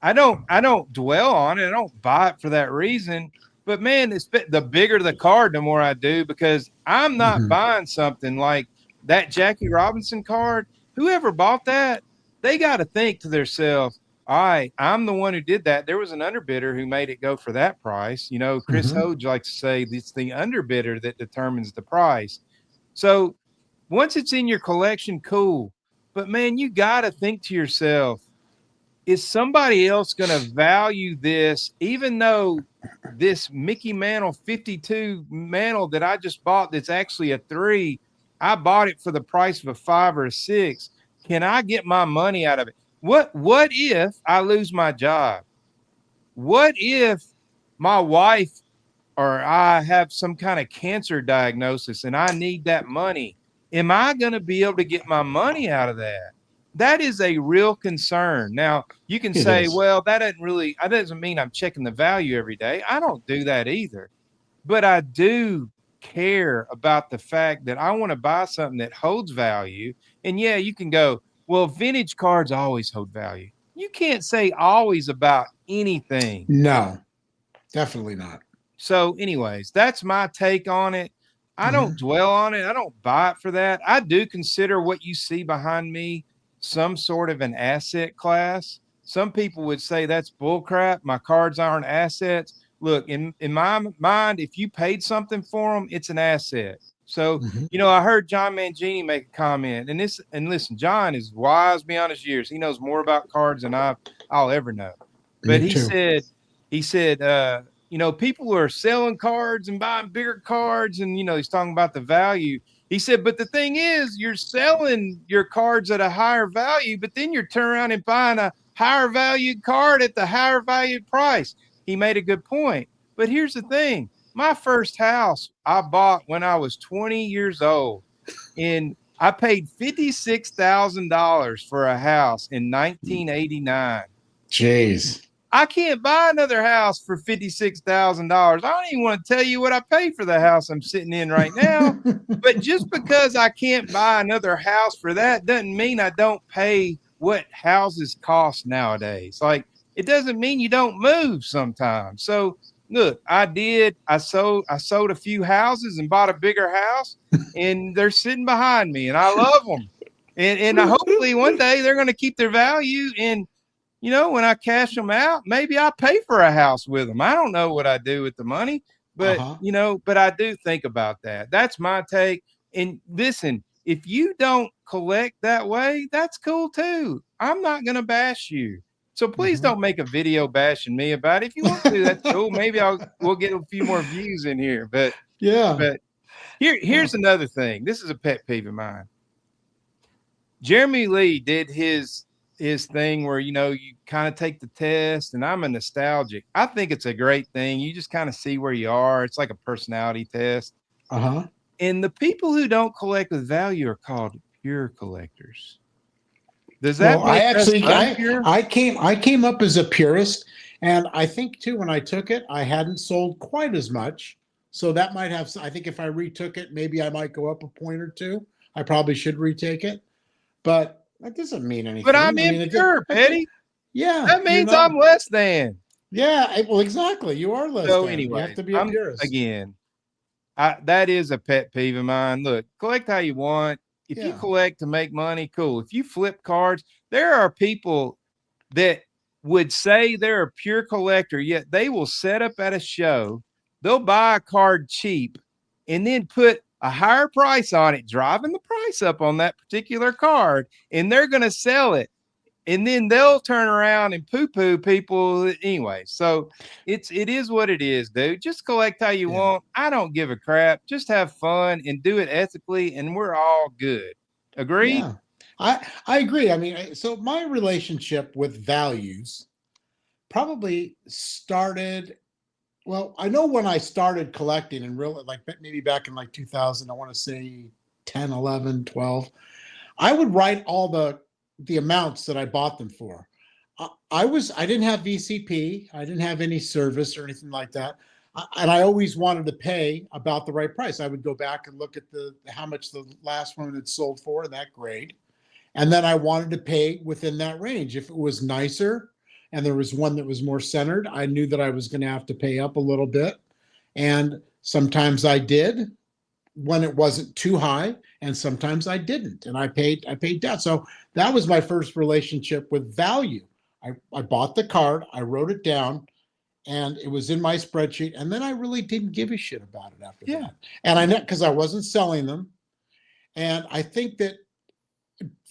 I don't dwell on it. I don't buy it for that reason. But man, the bigger the card, the more I do, because I'm not Mhm. buying something like that Jackie Robinson card. Whoever bought that, they got to think to themselves, all right, I'm the one who did that. There was an underbidder who made it go for that price. Chris Mhm. Hoge likes to say it's the underbidder that determines the price. So once it's in your collection, cool. But man, you got to think to yourself, is somebody else going to value this, even though this Mickey Mantle 52 mantle that I just bought, that's actually a 3, I bought it for the price of a 5 or a 6. Can I get my money out of it? What if I lose my job? What if my wife or I have some kind of cancer diagnosis and I need that money? Am I going to be able to get my money out of that? That is a real concern. Now, you can It say, is. well, that doesn't mean I'm checking the value every day. I don't do that either. But I do care about the fact that I want to buy something that holds value. And yeah, you can go, well, vintage cards always hold value. You can't say always about anything. No, definitely not. So, anyways, that's my take on it. I don't dwell on it. I don't buy it for that. I do consider what you see behind me some sort of an asset class. Some people would say that's bullcrap. My cards aren't assets. Look, in my mind, if you paid something for them, it's an asset. So, Mhm. I heard John Mangini make a comment, and listen, John is wise beyond his years. He knows more about cards than I'll ever know. But Me he too. said, people are selling cards and buying bigger cards, and he's talking about the value. He said, but the thing is, you're selling your cards at a higher value, but then you're turning around and buying a higher valued card at the higher valued price. He made a good point. But here's the thing. My first house I bought when I was 20 years old, and I paid $56,000 for a house in 1989. Jeez. I can't buy another house for $56,000. I don't even want to tell you what I pay for the house I'm sitting in right now. But just because I can't buy another house for that doesn't mean I don't pay what houses cost nowadays. Like, it doesn't mean you don't move sometimes. So look, I sold a few houses and bought a bigger house, and they're sitting behind me, and I love them. And hopefully one day they're going to keep their value. And, you know, when I cash them out, maybe I pay for a house with them. I don't know what I do with the money, but, you know, but I do think about that. That's my take. And listen, if you don't collect that way, that's cool too. I'm not going to bash you. So please don't make a video bashing me about it. If you want to, that's cool. Maybe we'll get a few more views in here. But here's another thing. This is a pet peeve of mine. Jeremy Lee did his thing where, you know, you kind of take the test, and I'm a nostalgic. I think it's a great thing. You just kind of see where you are. It's like a personality test. And the people who don't collect with value are called pure collectors. Does that I came up as a purist, and I think too when I took it, I hadn't sold quite as much. So that might have, I think if I retook it, maybe I might go up a point or two. I probably should retake it. But that doesn't mean anything. But I'm impure, Petty. Yeah. That means I'm less than. Yeah, well, exactly. You are less so than. Anyway, you have to be a purist. Again, that is a pet peeve of mine. Look, collect how you want. If you collect to make money, cool. If you flip cards, there are people that would say they're a pure collector, yet they will set up at a show. They'll buy a card cheap and then put a higher price on it, driving the price up on that particular card, and they're going to sell it. And then they'll turn around and poo-poo people anyway. So it is what it is, dude. Just collect how you want. I don't give a crap. Just have fun and do it ethically, and we're all good. Agreed? Yeah. I agree. I mean, so my relationship with values probably started. Well, I know when I started collecting and really like maybe back in like 2000, I want to say 10, 11, 12, I would write all the amounts that I bought them for. I didn't have VCP. I didn't have any service or anything like that. And I always wanted to pay about the right price. I would go back and look at how much the last one had sold for that grade. And then I wanted to pay within that range. If it was nicer, and there was one that was more centered, I knew that I was going to have to pay up a little bit. And sometimes I did when it wasn't too high, and sometimes I didn't. And I paid down. So that was my first relationship with value. I bought the card, I wrote it down, and it was in my spreadsheet. And then I really didn't give a shit about it after that. And I know because I wasn't selling them. And I think that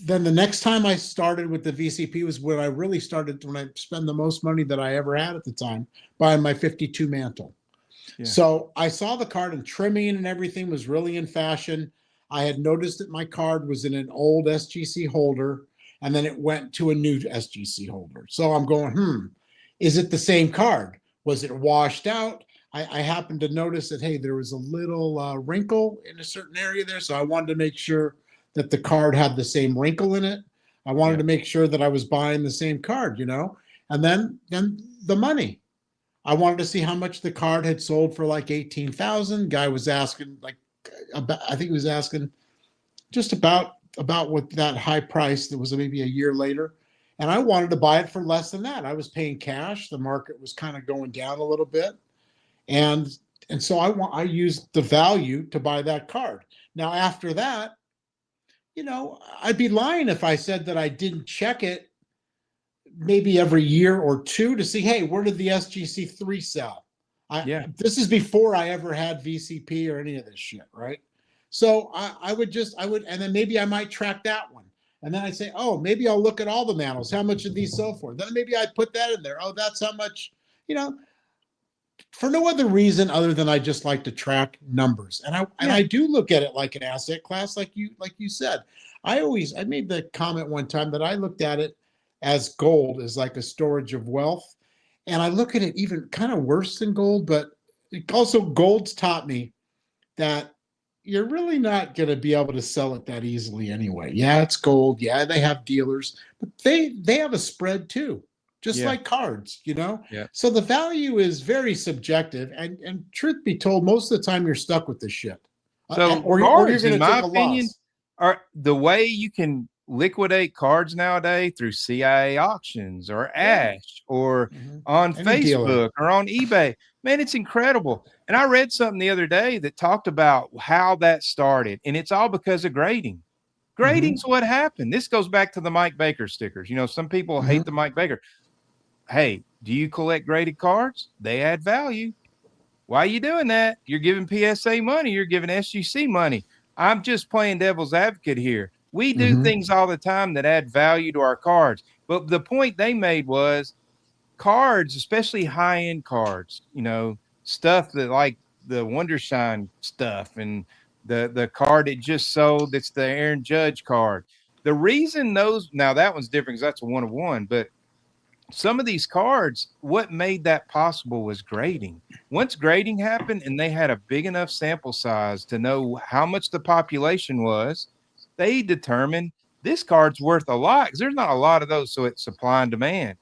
then the next time I started with the VCP was when I really started, when I spent the most money that I ever had at the time, buying my 52 mantle. So I saw the card, and trimming and everything was really in fashion. I had noticed that my card was in an old SGC holder, and then it went to a new SGC holder. So I'm going, is it the same card? Was it washed out? I happened to notice that, hey, there was a little wrinkle in a certain area there. So I wanted to make sure that the card had the same wrinkle in it. I wanted to make sure that I was buying the same card, you know, and then the money. I wanted to see how much the card had sold for, like 18,000. Guy was asking I think he was asking just about what that high price that was maybe a year later. And I wanted to buy it for less than that. I was paying cash. The market was kind of going down a little bit. And so I used the value to buy that card. Now, after that, you know, I'd be lying if I said that I didn't check it maybe every year or two to see, hey, where did the SGC3 sell? This is before I ever had VCP or any of this shit, right? So I would, and then maybe I might track that one. And then I'd say, oh, maybe I'll look at all the mantles. How much did these sell for? Then maybe I put that in there. Oh, that's how much, you know, for no other reason other than I just like to track numbers. And I do look at it like an asset class, like you said. I made the comment one time that I looked at it as gold, as like a storage of wealth. And I look at it even kind of worse than gold, but also gold's taught me that you're really not going to be able to sell it that easily anyway. Yeah, it's gold. Yeah, they have dealers, but they have a spread too, just like cards, you know? Yeah. So the value is very subjective, and truth be told, most of the time you're stuck with this shit. So or cards, you're in my opinion, are the way you can liquidate cards nowadays through CIA auctions or Ash or on Any dealer. Facebook or on eBay. Man, it's incredible. And I read something the other day that talked about how that started, and it's all because of grading. Grading's what happened. This goes back to the Mike Baker stickers. You know, some people hate the Mike Baker. Hey, do you collect graded cards? They add value. Why are you doing that? You're giving PSA money. You're giving SGC money. I'm just playing devil's advocate here. We do things all the time that add value to our cards. But the point they made was cards, especially high-end cards, you know, stuff that like the Wondershine stuff and the card it just sold, that's the Aaron Judge card. The reason those, now that one's different because that's a 1-of-1, but some of these cards, what made that possible was grading. Once grading happened and they had a big enough sample size to know how much the population was, they determined this card's worth a lot because there's not a lot of those, so it's supply and demand.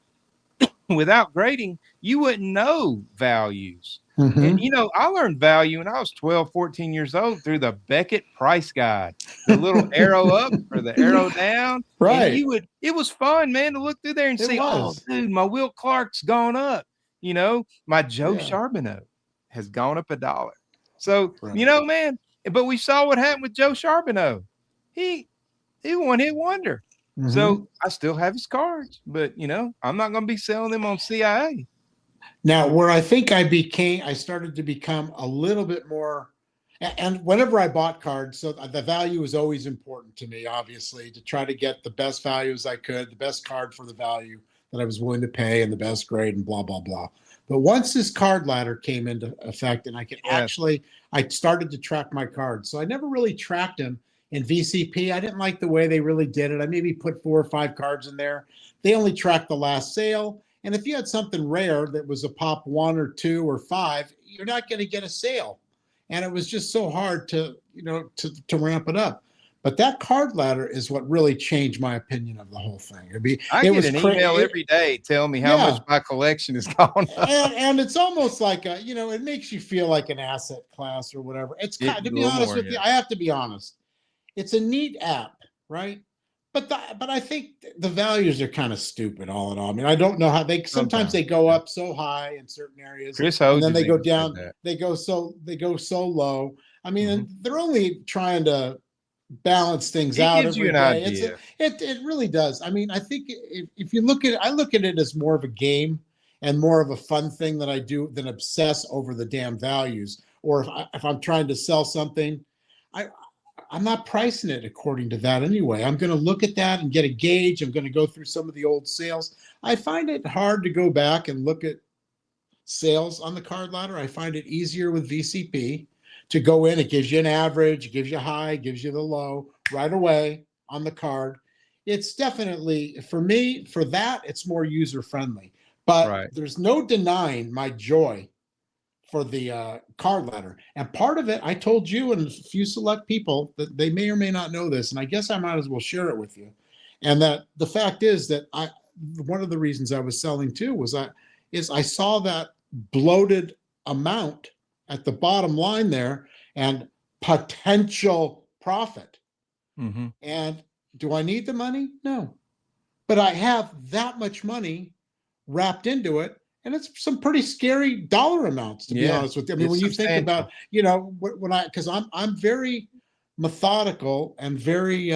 Without grading, you wouldn't know values. And, you know, I learned value when I was 12, 14 years old through the Beckett price guide, the little arrow up or the arrow down. Right. And it was fun, man, to look through there and see, oh, dude, my Will Clark's gone up. You know, my Joe Charbonneau has gone up $1. So, you know, man, but we saw what happened with Joe Charbonneau. He one-hit wonder. So I still have his cards, but, you know, I'm not going to be selling them on CIA. Now, where I think I started to become a little bit more, and whenever I bought cards, so the value was always important to me, obviously, to try to get the best value as I could, the best card for the value that I was willing to pay and the best grade and blah, blah, blah. But once this card ladder came into effect and I could I started to track my cards. So I never really tracked them in VCP. I didn't like the way they really did it. I maybe put 4 or 5 cards in there. They only tracked the last sale. And if you had something rare that was a pop 1 or 2 or 5, you're not going to get a sale. And it was just so hard to, you know, to ramp it up. But that card ladder is what really changed my opinion of the whole thing. I get an email every day telling me how much my collection is gone up. And it's almost like you know, it makes you feel like an asset class or whatever. It's kind of, to be honest with you, I have to be honest. It's a neat app, right? But I think the values are kind of stupid all in all. I mean, I don't know how sometimes they go up so high in certain areas, and then they go down. They go so low. I mean, and they're only trying to balance things out. Gives you an idea. It really does. I mean, I think if you look at it, I look at it as more of a game and more of a fun thing that I do than obsess over the damn values. Or if I'm trying to sell something, I'm not pricing it according to that anyway. I'm going to look at that and get a gauge. I'm going to go through some of the old sales. I find it hard to go back and look at sales on the card ladder. I find it easier with VCP to go in. It gives you an average, it gives you high, gives you the low right away on the card. It's definitely, for me, for that, it's more user friendly. But there's no denying my joy for the card ladder. And part of it, I told you and a few select people that they may or may not know this, and I guess I might as well share it with you. And that the fact is that one of the reasons I was selling too was I saw that bloated amount at the bottom line there and potential profit. And do I need the money? No. But I have that much money wrapped into it. And it's some pretty scary dollar amounts, to be honest with you. I mean, when you think about, you know, because I'm very methodical and very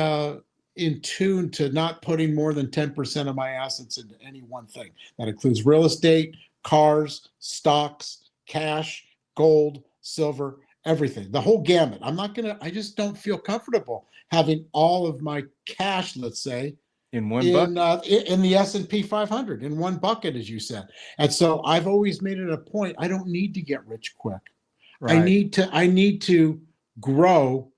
in tune to not putting more than 10% of my assets into any one thing. That includes real estate, cars, stocks, cash, gold, silver, everything, the whole gamut. I just don't feel comfortable having all of my cash, let's say, in one bucket, in the S&P 500, in one bucket, as you said. And so I've always made it a point. I don't need to get rich quick. I need to grow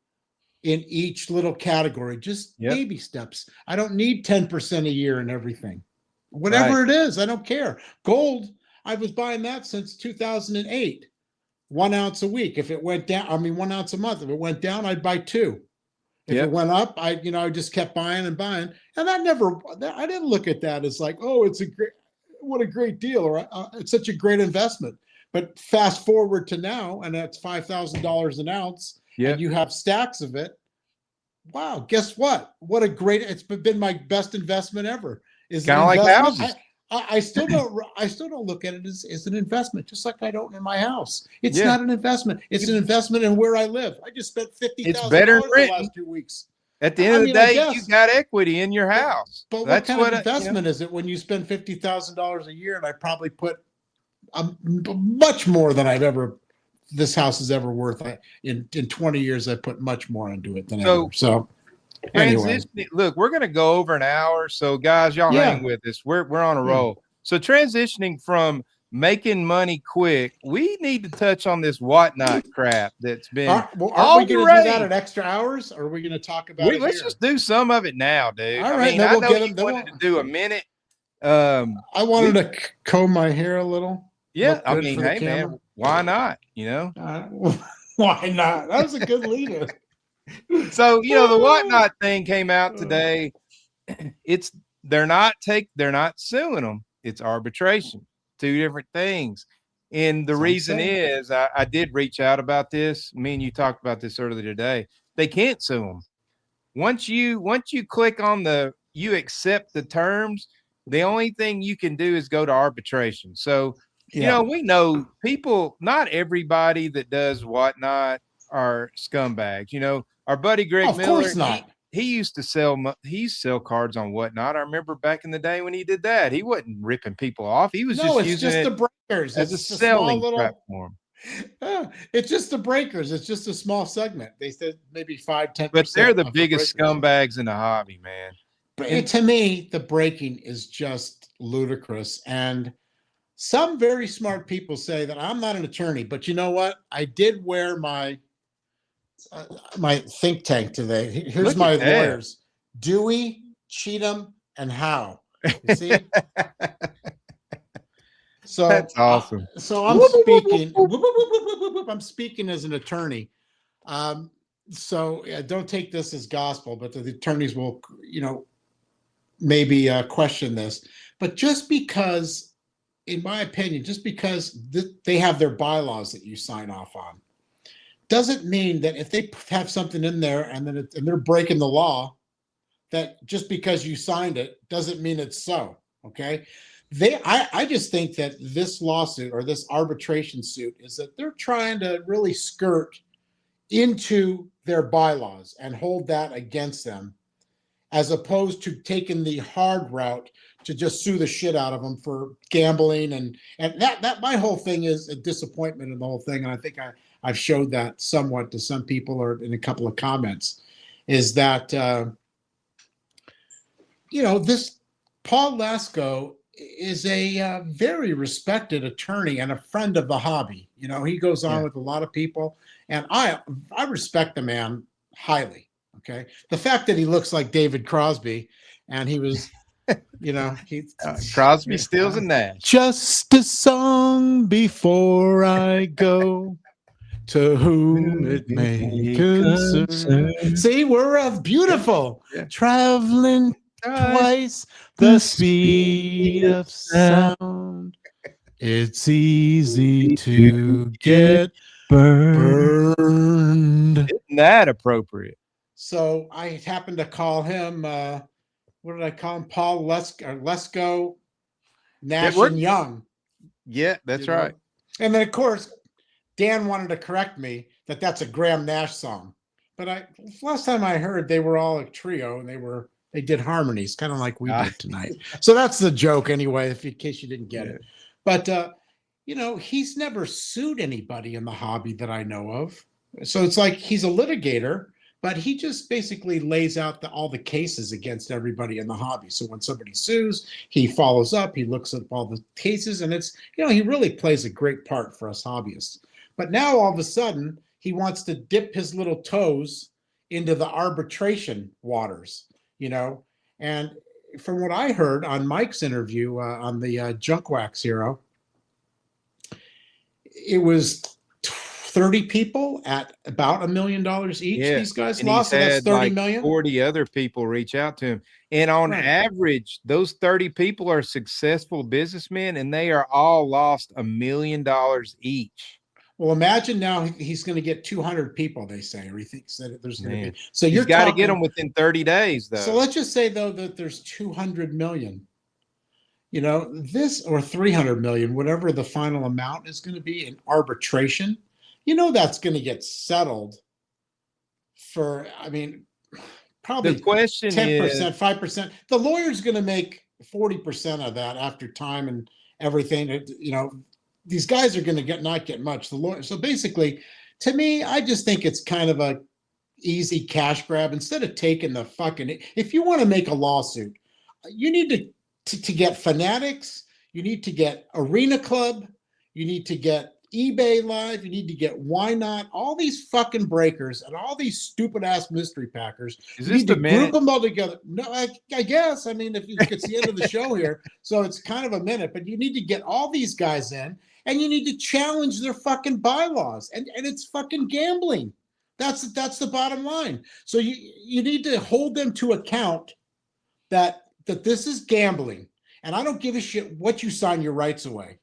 in each little category, just baby steps. I don't need 10% a year in everything. Whatever it is, I don't care. Gold, I was buying that since 2008, 1 ounce a week. If it went down, 1 ounce a month. If it went down, I'd buy 2. If it went up, I just kept buying and buying. And I didn't look at that as like, oh, what a great deal, or it's such a great investment. But fast forward to now, and that's $5,000 an ounce, and you have stacks of it. wow, guess what? What a great, it's been my best investment ever. Is Kinda an like investment. houses. I still don't look at it as an investment, just like I don't in my house. It's Yeah. not an investment. It's an investment in where I live. I just spent It's better than $50,000 the renting. last 2 weeks. At the end I of the mean, I day, you guess. got equity in your house. But what That's kind of you know, investment is it when you spend $50,000 a year? And I probably put much more than this house is ever worth. In 20 years, I put much more into it than So, ever. So anyway, transitioning. Look, we're going to go over an hour, so guys, y'all Yeah. hang with us. We're on a Yeah. roll. So transitioning from making money quick, we need to touch on this whatnot crap that's been aren't we all going to the do that rage. at extra hours? Or are we going to talk about it Let's here? just do some of it now, dude. All I right, mean, then I we'll know get you them- then wanted we'll- to do a minute. I wanted to comb my hair a little. Yeah, Look I good mean, for the hey man, camera. why not? You know. Why not? That was a good lead-in. So the whatnot thing came out today. They're not suing them. It's arbitration. Two different things. And the That's what I'm reason saying. is I did reach out about this. Me and you talked about this earlier today. They can't sue them. Once you click on you accept the terms, the only thing you can do is go to arbitration. So we know people, not everybody that does whatnot are scumbags. Our buddy Greg Of Miller, course not. he used to sell cards on whatnot. I remember back in the day when he did that. He wasn't ripping people off. He was No, just it's using just it the breakers. as a It's the small selling little. platform. It's just the breakers. It's just a small segment. They said maybe 5-10%. But they're the of biggest breakers. scumbags in the hobby, man. But to me, the breaking is just ludicrous. And some very smart people say that I'm not an attorney, but you know what? I did wear my think tank today. Here's Look my at that. lawyers: Dewey, Cheatham, and Howe. You see? So That's awesome. So I'm speaking. I'm speaking as an attorney. So don't take this as gospel, but the attorneys will, maybe question this. But just because, in my opinion, just because they have their bylaws that you sign off on, doesn't mean that if they have something in there and then and they're breaking the law, that just because you signed it doesn't mean it's so. Okay. I just think that this lawsuit or this arbitration suit is that they're trying to really skirt into their bylaws and hold that against them, as opposed to taking the hard route to just sue the shit out of them for gambling. And that my whole thing is a disappointment in the whole thing. And I think I've showed that somewhat to some people or in a couple of comments, is that, this Paul Lasko is a very respected attorney and a friend of the hobby. He goes on with a lot of people, and I respect the man highly. Okay. The fact that he looks like David Crosby, and he was, Crosby, Stills, and Nash. Just a song before I go, to whom it may concern. See, we're beautiful. Traveling twice the speed of sound. It's easy to get burned. Isn't that appropriate? So I happened to call him, what did I call him? Paul Lesko, Nash and Young. Yeah, that's right. And then, of course, Dan wanted to correct me that that's a Graham Nash song. But last time I heard, they were all a trio and they did harmonies, kind of like we did tonight. So that's the joke anyway, in case you didn't get it. But, he's never sued anybody in the hobby that I know of. So it's like he's a litigator, but he just basically lays out all the cases against everybody in the hobby. So when somebody sues, he follows up, he looks at all the cases, and it's, he really plays a great part for us hobbyists. But now all of a sudden, he wants to dip his little toes into the arbitration waters, and from what I heard on Mike's interview on the Junk Wax Hero, it was 30 people at about $1 million each. Yeah. These guys And lost, so that's 30 million. 40 other people reach out to him. And on average, those 30 people are successful businessmen, and they are all lost $1 million each. Well, imagine now he's going to get 200 people, they say, or he thinks that there's going to Man. be. So You've you're got to talking, get them within 30 days, though. so let's just say though that there's 200 million, this or 300 million, whatever the final amount is going to be in arbitration, that's going to get settled for, I mean, probably The question 10%, is, 5%. The lawyer's going to make 40% of that after time and everything. These guys are going to not get much. The lawyer. So basically, to me, I just think it's kind of a easy cash grab. Instead of taking the fucking, if you want to make a lawsuit, you need to get Fanatics. You need to get Arena Club. You need to get eBay Live. You need to get Why Not. All these fucking breakers and all these stupid ass mystery packers. is You this need the to minute? group them all together. No, I guess. I mean, it's the end of the show here, so it's kind of a minute. But you need to get all these guys in, and you need to challenge their fucking bylaws. And it's fucking gambling. That's the bottom line. So you need to hold them to account that this is gambling, and I don't give a shit what you sign your rights away.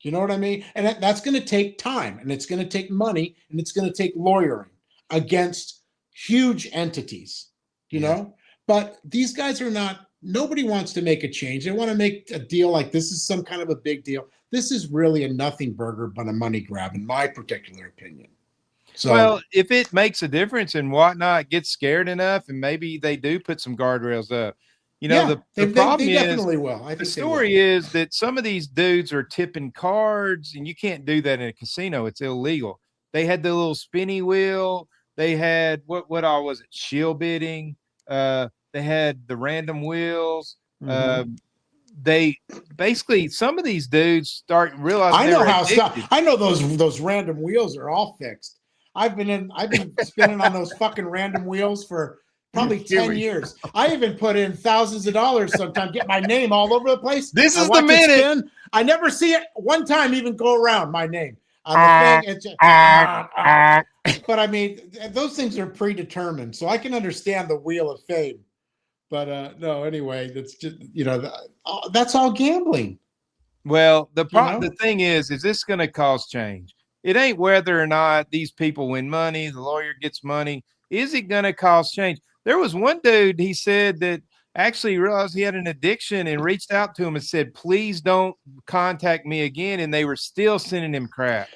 You know what I mean? And that's going to take time, and it's going to take money, and it's going to take lawyering against huge entities, you know? But these guys are not, nobody wants to make a change. They want to make a deal like this is some kind of a big deal. This is really a nothing burger, but a money grab, in my particular opinion. So, Well, if it makes a difference and Whatnot gets scared enough, and maybe they do put some guardrails up, the problem they is definitely will. I think the they story will. is that some of these dudes are tipping cards, and you can't do that in a casino. It's illegal. They had the little spinny wheel. They had what all was it? Shield bidding. They had the random wheels. Mhm. They basically, some of these dudes start realizing I know they're how addicted. I know those random wheels are all fixed. I've been spinning on those fucking random wheels for probably 10 years. I even put in thousands of dollars sometimes, get my name all over the place. This I is the watch it minute. spin. I never see it one time even go around my name on the thing. It's just, but I mean, those things are predetermined, so I can understand the wheel of fame. But no, anyway, that's just that's all gambling. Well, know? the thing is this going to cause change? It ain't whether or not these people win money, the lawyer gets money. Is it going to cause change? There was one dude, he said, that actually realized he had an addiction and reached out to him and said, please don't contact me again. And they were still sending him crap.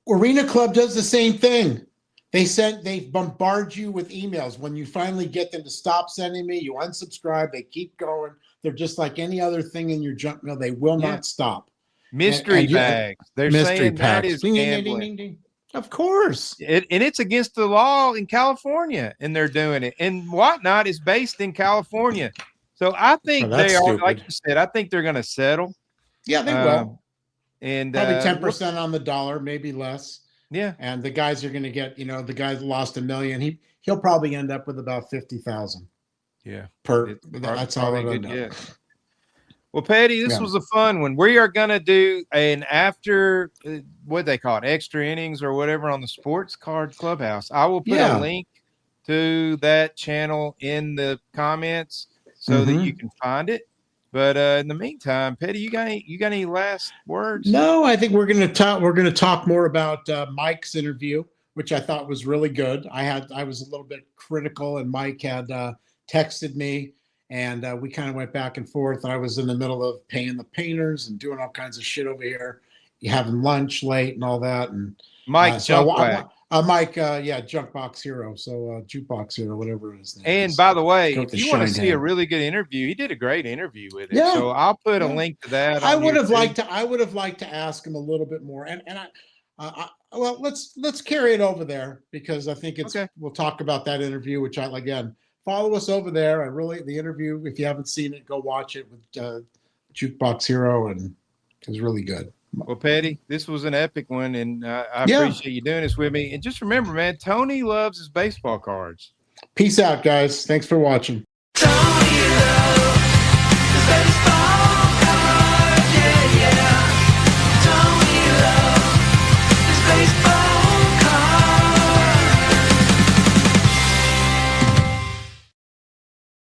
Arena Club does the same thing. They bombard you with emails. When you finally get them to stop sending me, you unsubscribe. They keep going. They're just like any other thing in your junk mail. They will not stop. Mystery And bags. They're mystery saying that packs. is Ding, ding, ding, gambling. ding, ding. Of course. And it's against the law in California, and they're doing it. And Whatnot is based in California. So I think that's they are, stupid. like you said, I think they're going to settle. Yeah, they will. And Probably 10% on the dollar, maybe less. Yeah. And the guys are going to get, the guy that lost $1 million. He'll probably end up with about 50,000. Yeah. Per. That's all probably I good know. guess. Well, Patty, this Yeah. was a fun one. We are going to do an after, what they call it, extra innings or whatever on the Sports Card Clubhouse. I will put a link to that channel in the comments so that you can find it. But in the meantime, Petty, you got any last words? No, I think we're going to talk more about Mike's interview, which I thought was really good. I was a little bit critical, and Mike had texted me, and we kind of went back and forth. I was in the middle of paying the painters and doing all kinds of shit over here, having lunch late and all that. And Mike Junkbox, Junkbox Hero. So Jukebox Hero, whatever it is. And by the way, if you want to shine see a hand. really good interview, he did a great interview with it. Yeah. So I'll put a Yeah. link to that. I on would here have too. liked to ask him a little bit more, and well, let's carry it over there, because I think Okay. we'll talk about that interview, which follow us over there. The interview, if you haven't seen it, go watch it with Jukebox Hero, and it was really good. Well, Petty, this was an epic one, and I appreciate you doing this with me. And just remember, man, Tony loves his baseball cards. Peace out, guys. Thanks for watching. Tony